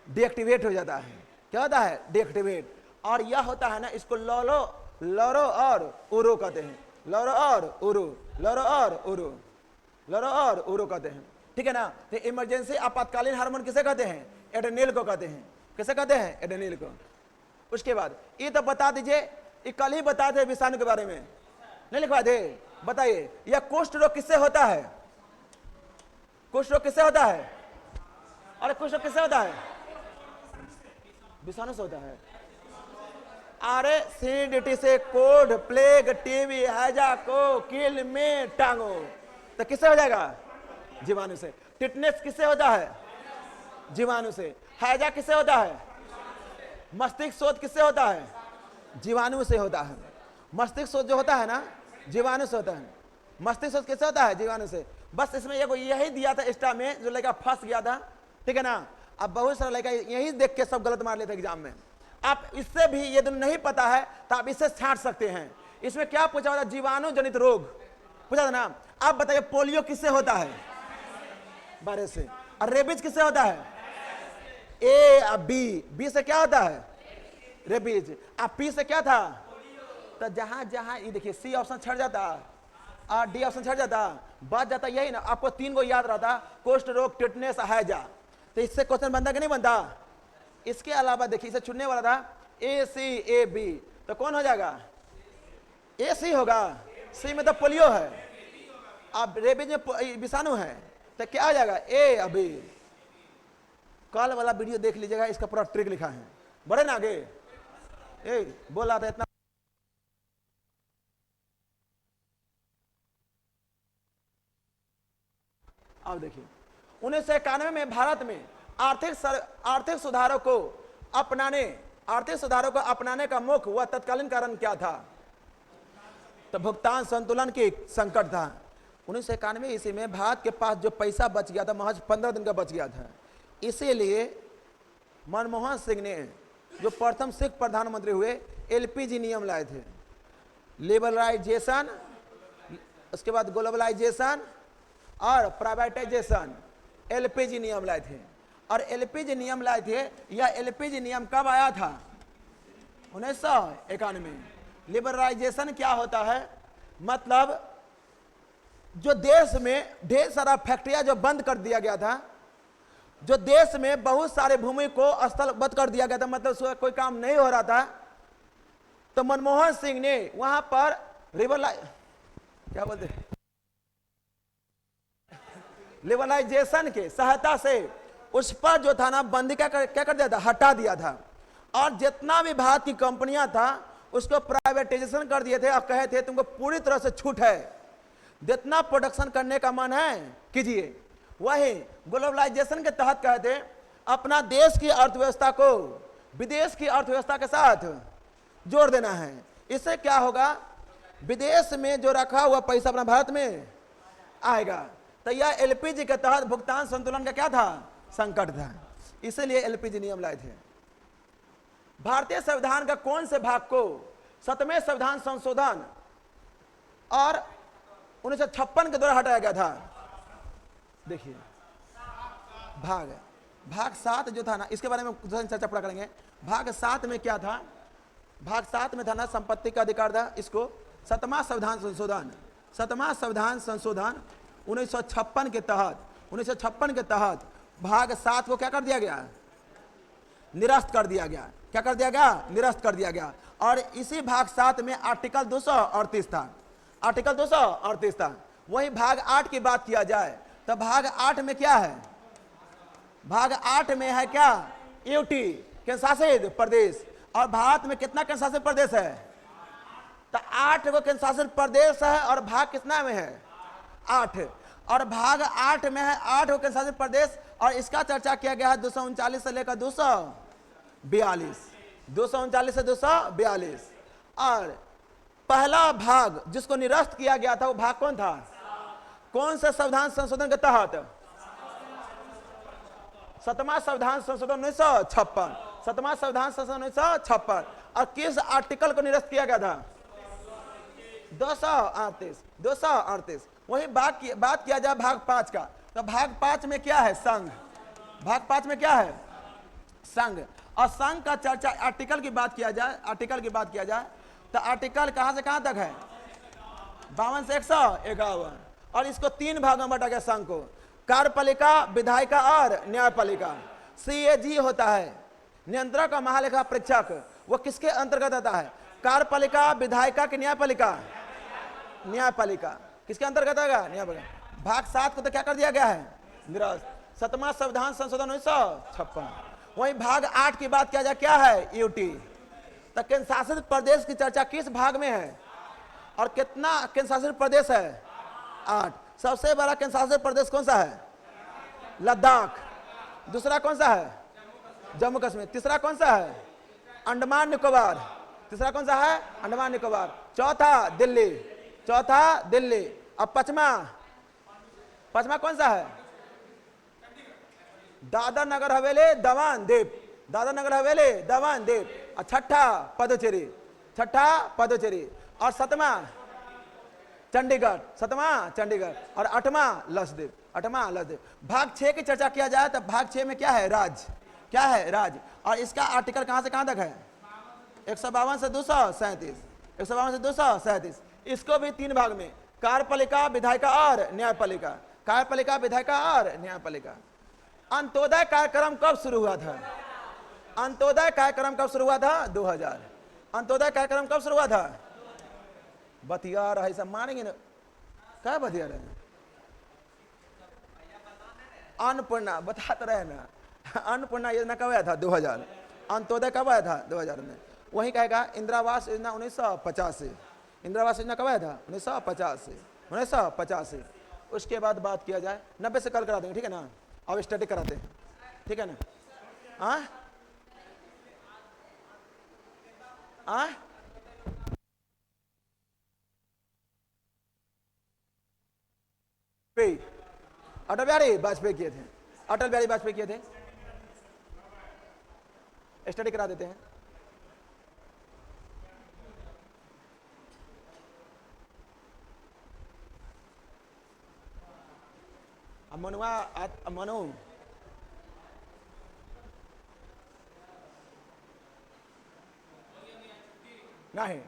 डीएक्टिवेट हो जाता है। क्या होता है? डीएक्टिवेट। और यह होता है ना, इसको लोरो और उरो कहते हैं। लोरो और उरो, लोरो और उरो, लोरो और उरो कहते हैं। ठीक है ना। तो इमरजेंसी आपातकालीन हार्मोन किसे कहते हैं? एड्रेनल को कहते हैं। कैसे कहते हैं? एडेनिल को। उसके बाद ये तो बता दीजिए, ये कल ही बताए थे विषाणु के बारे में, नहीं लिखवा दे? बताइए, यह कुष्ठ रोग किससे होता है? कुष्ठ रोग किससे होता है? अरे कुष्ठ रोग किससे होता है? विषाणु से होता है। अरे सीडीटी से कोड, प्लेग, टीबी, हैजा को किल में टांगो, तो किससे हो जाएगा? जीवाणु से। टिटनेस किससे होता है? जीवाणु से। हैजा किससे होता है? मस्तिष्क शोथ किससे होता है? जीवाणु से होता है। मस्तिष्क शोथ जो होता है ना, जीवाणु से होता है। मस्तिष्क शोथ किससे होता है? जीवाणु से। बस इसमें यही दिया था एक्स्ट्रा में, जो लड़का फंस गया था, ठीक है ना। अब बहुत सारा लड़का यही देख के सब गलत मार लेते एग्जाम में। आप इससे भी यदि नहीं पता है तो आप इससे छांट सकते हैं। इसमें क्या पूछा होता? जीवाणु जनित रोग पूछा था ना। आप बताइए, पोलियो किससे होता है? वायरस से। और रेबीज किससे होता है? ए और बी से क्या होता है? रेबीज। अब पी से क्या था? तो जहां जहां ये देखिए, सी ऑप्शन छट जाता और डी ऑप्शन छट जाता, बच जाता यही ना। आपको 3 को याद रहता, कुष्ठ रोग, टिटनेस, हैजा। तो इससे क्वेश्चन बनता कि नहीं बनता? इसके अलावा देखिए, इसे चुनने वाला था ए सी ए बी, तो कौन हो जाएगा? ए सी होगा। सी में तो पोलियो है, अब रेबीज में विषाणु है, तो क्या हो जाएगा? ए अभी। कल वाला वीडियो देख लीजिएगा, इसका पूरा ट्रिक लिखा है। बढ़े ना आगे। ए बोला था इतना। अब देखिए, 1991 में भारत में आर्थिक सुधारों को अपनाने का मुख्य व तत्कालीन कारण क्या था? तो भुगतान संतुलन की संकट था। 1991 ईस्वी में भारत के पास जो पैसा बच गया था, महज 15 दिन का बच गया था। इसीलिए मनमोहन सिंह ने, जो प्रथम सिख प्रधानमंत्री हुए, एलपीजी नियम लाए थे। लिबरलाइजेशन, उसके बाद ग्लोबलाइजेशन और प्राइवेटाइजेशन, एलपीजी नियम लाए थे। और एलपीजी नियम लाए थे, यह एलपीजी नियम कब आया था? 1991। लिबरलाइजेशन क्या होता है? मतलब जो देश में ढेर सारा फैक्ट्रियां जो बंद कर दिया गया था, जो देश में बहुत सारे भूमि को स्थलबद्ध कर दिया गया था, मतलब उसका कोई काम नहीं हो रहा था, तो मनमोहन सिंह ने वहां पर लिबरलाइजेशन के सहायता से उस पर जो था ना, बंदी क्या कर दिया था? हटा दिया था। और जितना भी भारत की कंपनियां था उसको प्राइवेटाइजेशन कर दिए थे और कहे थे तुमको पूरी तरह से छूट है, जितना प्रोडक्शन करने का मन है कीजिए। वही ग्लोबलाइजेशन के तहत कहते अपना देश की अर्थव्यवस्था को विदेश की अर्थव्यवस्था के साथ जोड़ देना है। इससे क्या होगा? विदेश में जो रखा हुआ पैसा अपना भारत में आएगा। तो यह एलपीजी के तहत भुगतान संतुलन का क्या था? संकट था। इसलिए एलपीजी नियम लाए थे। भारतीय संविधान का कौन से भाग को 7वें संविधान संशोधन और 1956 के द्वारा हटाया गया था? देखिए, भाग 7 जो था ना, इसके बारे में चर्चा पड़ा करेंगे। भाग 7 में क्या था? भाग 7 में था ना, संपत्ति का अधिकार था। इसको 7वां संविधान संशोधन 1956 के तहत भाग 7 को क्या कर दिया गया? निरस्त कर दिया गया। क्या कर दिया गया? निरस्त कर दिया गया। और इसी भाग 7 में आर्टिकल 238 था। आर्टिकल 238 था। वही भाग 8 की बात किया जाए तो भाग 8 में क्या है? भाग 8 में है क्या? यूटी, केंद्र शासित प्रदेश। और भारत में कितना केंद्र शासित प्रदेश है? तो 8 को केंद्र शासित प्रदेश है। और भाग कितना में है? 8। और भाग 8 में है 8 को केंद्र शासित प्रदेश। और इसका चर्चा किया गया है 239 से लेकर 242, 239 से 242। और पहला भाग जिसको निरस्त किया गया था वो भाग कौन था? कौन से संविधान संशोधन के तहत? 7वां संविधान संशोधन 1956। 7वां संविधान संशोधन 1956। और किस आर्टिकल को निरस्त किया गया था? 238। वही बात किया जाए भाग 5 का, तो भाग 5 में क्या है? संघ। भाग 5 में क्या है? संघ। और संघ का चर्चा आर्टिकल की बात किया जाए तो आर्टिकल कहां से कहां तक है? 52 से 151। और इसको 3 भागों में बांटा गया संघ को, कार्यपालिका, विधायिका और न्यायपालिका। CAG होता है, नियंत्रक और महालेखा परीक्षक वो किसके अंतर्गत आता है? कार्यपालिका, विधायिका की न्यायपालिका? न्यायपालिका। किसके अंतर्गत आएगा? न्यायपालिका। भाग 7 को तो क्या कर दिया गया है? निरस्त। 7वां संविधान संशोधन 1956। वहीं भाग 8 की बात किया जाए, क्या है? यूटी। तो केंद्र शासित प्रदेश की चर्चा किस भाग में है और कितना केंद्र शासित प्रदेश है? 8। सबसे बड़ा केंद्र शासित प्रदेश कौन सा है? लद्दाख। दूसरा कौन सा है? जम्मू कश्मीर। तीसरा कौन सा है? अंडमान निकोबार। तीसरा कौन सा है? अंडमान निकोबार। चौथा दिल्ली। चौथा दिल्ली। अब पांचवा कौन सा है? दादर नगर हवेली दमन दीव। दादर नगर हवेली दमन दीव। और छठा पुदुचेरी। छठा पुदुचेरी। और 7वां चंडीगढ़। 7वां चंडीगढ़। और 8वां लक्षद्वीप। 8वां लक्षद्वीप। भाग 6 की चर्चा किया जाए तो भाग 6 में क्या है? राज्य। क्या है? राज्य। और इसका आर्टिकल कहां से कहां तक है? 152 से 237। 152 से 237। इसको भी 3 भाग में, कार्यपालिका, विधायिका और न्यायपालिका। कार्यपालिका, विधायिका और न्यायपालिका। अंत्योदय कार्यक्रम कब शुरू हुआ था? अंत्योदय कार्यक्रम कब शुरू हुआ था? 2000। अंत्योदय कार्यक्रम कब शुरू हुआ था? बतिया रहा है, सब मानेंगे ना? क्या बतिया रहे? अन्नपूर्णा बता तो रहे ना। अन्नपूर्णा योजना कब आया था? 2000। अंत्योदय कब आया था? 2000 में। वही कहेगा इंदिरावास योजना 1950 से। इंदिरावास योजना कब आया था? 1950 से। 1950 से। उसके बाद बात किया जाए 90 से कल करा देंगे, ठीक है ना? अब स्टडी कराते हैं, ठीक है ना? हाँ हाँ अटल बिहारी वाजपेयी किए थे। अटल बिहारी वाजपेयी किए थे। स्टडी करा देते हैं। मनु नहीं,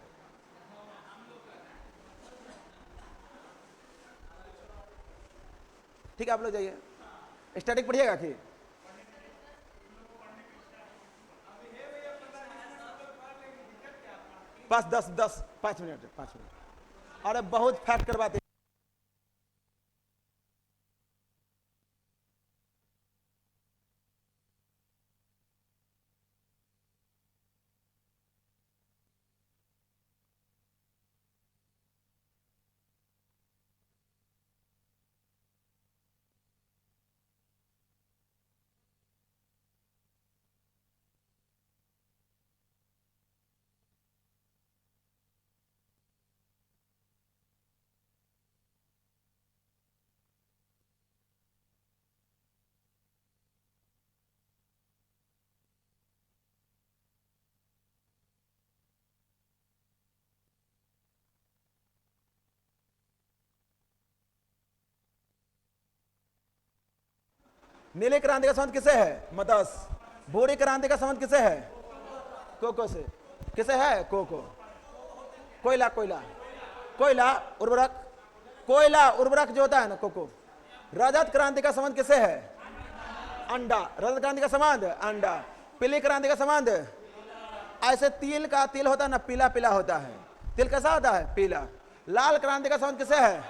ठीक है, आप लोग जाइए। स्टैटिक पढ़िएगा कि बस 5 मिनट 5 मिनट। अरे बहुत फैक्ट करवाते। नीली क्रांति का संबंध किसे है? मत्स्य। भूरी क्रांति का संबंध किसे है? कोको से। किसे है? कोको। कोयला कोयला कोयला उर्वरक। कोयला उर्वरक जो होता है ना, कोको। रजत क्रांति का संबंध किसे है? अंडा। रजत क्रांति का संबंध अंडा। पीली क्रांति का संबंध, ऐसे तिल का तिल होता है ना, पीला पीला होता है। तिल कैसा होता है? पीला। लाल क्रांति का संबंध किसे है?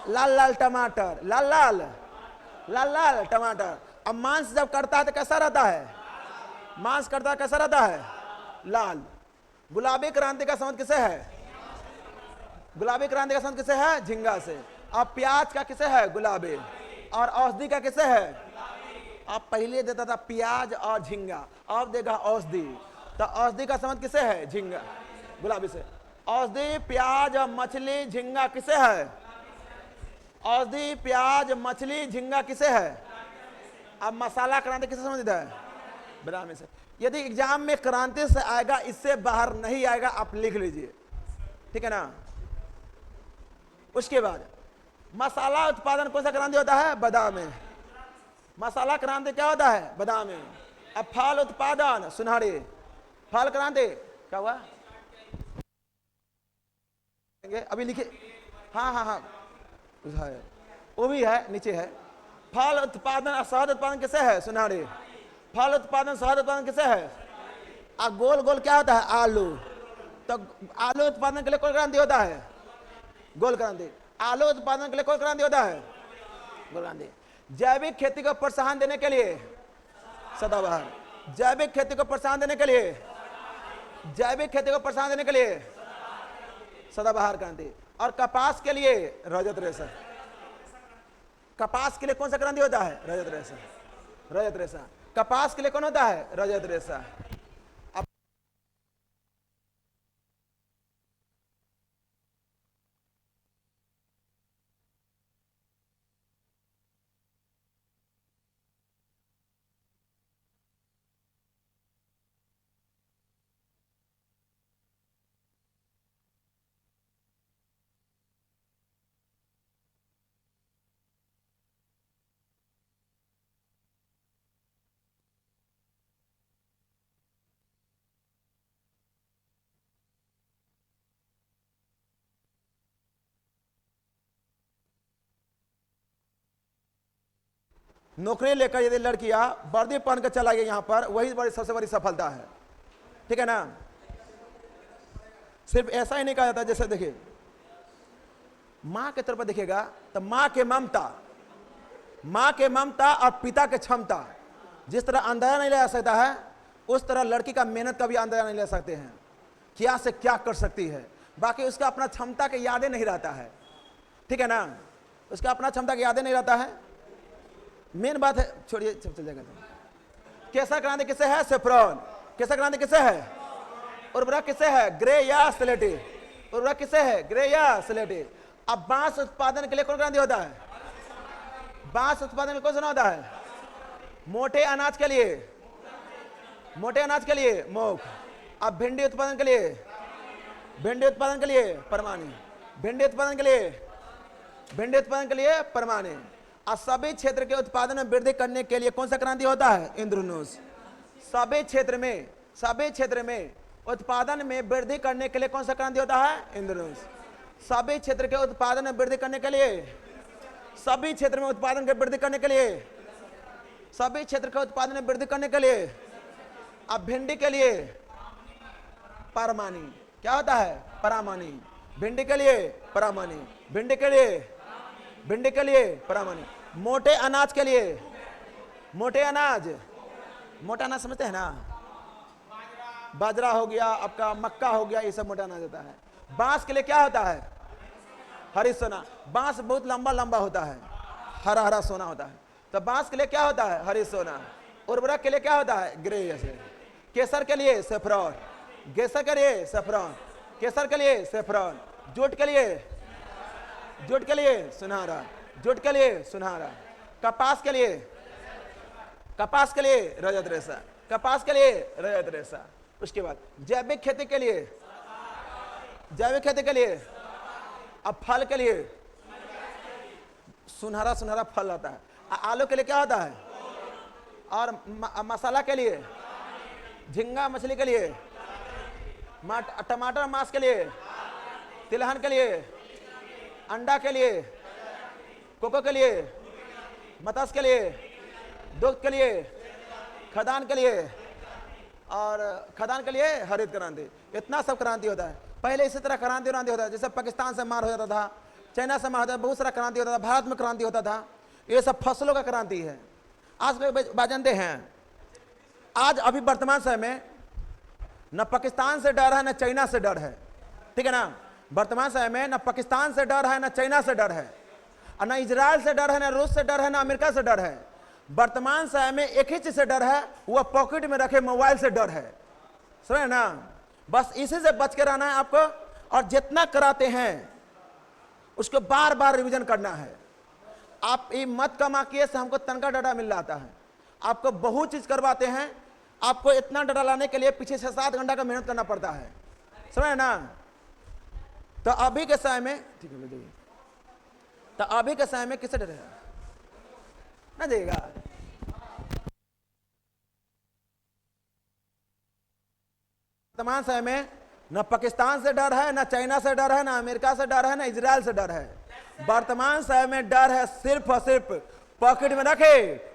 लाल लाल टमाटर। लाल लाल लाल लाल टमाटर। अब मांस जब कटता है तो कैसा रहता है? मांस कटता है कैसा रहता है? लाल। गुलाबी क्रांति का संबंध किसे है? गुलाबी क्रांति का संबंध किसे है? झींगा से। अब प्याज का किसे है? गुलाबी। और औषधि का किसे है? अब पहले देता था प्याज और झींगा, अब देगा औषधि। तो औषधि का संबंध किसे है? झींगा, गुलाबी से। औषधि, प्याज और मछली, झींगा किसे है? औषधि, प्याज, मछली, झींगा किसे है? अब मसाला क्रांति किसे संबंधित है? ब्राह्मण से। यदि एग्जाम में क्रांति से आएगा, इससे बाहर नहीं आएगा, आप लिख लीजिए, ठीक है ना? उसके बाद मसाला उत्पादन कौन सा क्रांति होता है? बादाम में। मसाला क्रांति क्या होता है? बादाम में। अब फल उत्पादन सुनहरी। फल क्रांति क्या हुआ? अभी लिखे। हाँ हाँ हाँ, वो भी है, नीचे है। फल उत्पादन और शहद उत्पादन किसे है? सुनहरी। फल उत्पादन शहद उत्पादन किसे है? गोल गोल क्या होता है? आलू। तो आलू उत्पादन के लिए कौन क्रांति होता है? गोल क्रांति। आलू उत्पादन के लिए कौन क्रांति होता है? गोल क्रांति। जैविक खेती को प्रोत्साहन देने के लिए सदाबहार। जैविक खेती को प्रोत्साहन देने के लिए, जैविक खेती को प्रोत्साहन देने के लिए सदाबहार क्रांति। और कपास के लिए रजत रेशा। कपास के लिए कौन सा क्रांति होता है? रजत रेशा। रजत रेशा। कपास के लिए कौन होता है? रजत रेशा। नौकरी लेकर यदि लड़कियां वर्दी पहन कर चला गई यहां पर, वही बड़ी सबसे बड़ी सफलता है। ठीक है ना? सिर्फ ऐसा ही नहीं कहा जाता। जैसे देखिए, मां के तरफ देखिएगा तो मां के ममता, मां के ममता और पिता के क्षमता, जिस तरह अंदाजा नहीं लगा सकता है, उस तरह लड़की का मेहनत का भी अंदाजा नहीं ले सकते हैं। क्या से क्या कर सकती है, बाकी उसका अपना क्षमता के यादें नहीं रहता है। ठीक है ना? उसका अपना क्षमता के यादें नहीं रहता है। मेन बात है, छोड़िए, चल जाएगा। केसर क्रांति किसे है? सेफ्रॉन। केसर क्रांति किसे है? उर्वरक किसे है? ग्रे या स्लेटी। उर्वरक किसे है? ग्रे या स्लेटी। अब बांस उत्पादन के लिए कौन क्रांति होता है? बांस उत्पादन के लिए कौन सा होता है? मोटे अनाज के लिए, मोटे अनाज के लिए मोख। अब भिंडी उत्पादन के लिए, भिंडी उत्पादन के लिए परमानी। भिंडी उत्पादन के लिए, भिंडी उत्पादन के लिए परमानी। और सभी क्षेत्र के उत्पादन में वृद्धि करने के लिए कौन सा क्रांति होता है? इंद्रधनुष। सभी क्षेत्र में, सभी क्षेत्र में उत्पादन में वृद्धि करने के लिए कौन सा क्रांति होता है? इंद्रधनुष। सभी क्षेत्र के उत्पादन में वृद्धि करने के लिए, सभी क्षेत्र में उत्पादन के वृद्धि करने के लिए, सभी क्षेत्र के उत्पादन में वृद्धि करने के लिए। अब भिंडी के लिए परमानी। क्या होता है? परामानी। भिंडी के लिए परामानी। भिंडी के लिए, भिंडी के लिए परामानी। मोटे अनाज के लिए, मोटे अनाज, मोटा अनाज समझते हैं ना? बाजरा हो गया, आपका मक्का हो गया, ये सब मोटा अनाज होता है। बांस के लिए क्या होता है? हरी सोना। बांस बहुत लंबा लंबा होता है, हरा हरा सोना होता है। तो बांस के लिए क्या होता है? हरी सोना। उर्वरक के लिए क्या होता है? ग्रे। केसर के लिए सेफ्रॉन। केसर के लिए सेफ्रॉन। केसर के लिए सेफ्रॉन। जूट के लिए, जूट के लिए सुनहरा। जूट के लिए सुनहरा। कपास के लिए, कपास के लिए रजत रेशा। कपास के लिए रजत रेशा। उसके बाद जैविक खेती के लिए, जैविक खेती के लिए। अब फल के लिए सुनहरा सुनहरा फल आता है। आलू के लिए क्या होता है? और मसाला के लिए झींगा मछली के लिए, टमाटर मांस के लिए, तिलहन के लिए, अंडा के लिए, कोको के लिए, मत्स्य के लिए, दुग्ध के लिए, खदान के लिए, और खदान के लिए हरित क्रांति। इतना सब क्रांति होता है। पहले इसी तरह क्रांति होता है, जैसे पाकिस्तान से मार हो जाता था, चाइना से मार होता था, बहुत सारा क्रांति होता था, भारत में क्रांति होता था। ये सब फसलों का क्रांति है। आज के जानते हैं, आज अभी वर्तमान समय में न पाकिस्तान से डर है न चाइना से डर है। ठीक है ना? वर्तमान समय में न पाकिस्तान से डर है न चाइना से डर है, और न इजराइल से डर है, न रूस से डर है, न अमेरिका से डर है। वर्तमान समय में एक ही चीज से डर है, वह पॉकेट में रखे मोबाइल से डर है। समझे ना? बस इसी से बच के रहना है आपको। और जितना कराते हैं उसको बार बार रिवीजन करना है। आप ये मत कमा किए से हमको तनका डाटा मिल जाता है। आपको बहुत चीज करवाते हैं, आपको इतना डाटा लाने के लिए पीछे 6-7 घंटा का मेहनत करना पड़ता है। समझे ना? तो अभी के समय में, ठीक है, देखिए, तो अभी के समय में किससे डरेगा? ना देगा। वर्तमान समय में न पाकिस्तान से डर है, न चाइना से डर है, न अमेरिका से डर है, न इजराइल से डर है। वर्तमान समय में डर है सिर्फ और सिर्फ पॉकेट में रखे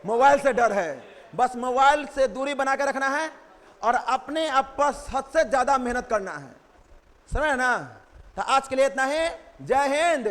मोबाइल से डर है। बस मोबाइल से दूरी बना के रखना है और अपने आप पर हद से ज्यादा मेहनत करना है, समझ ना। तो आज के लिए इतना ही। जय हिंद।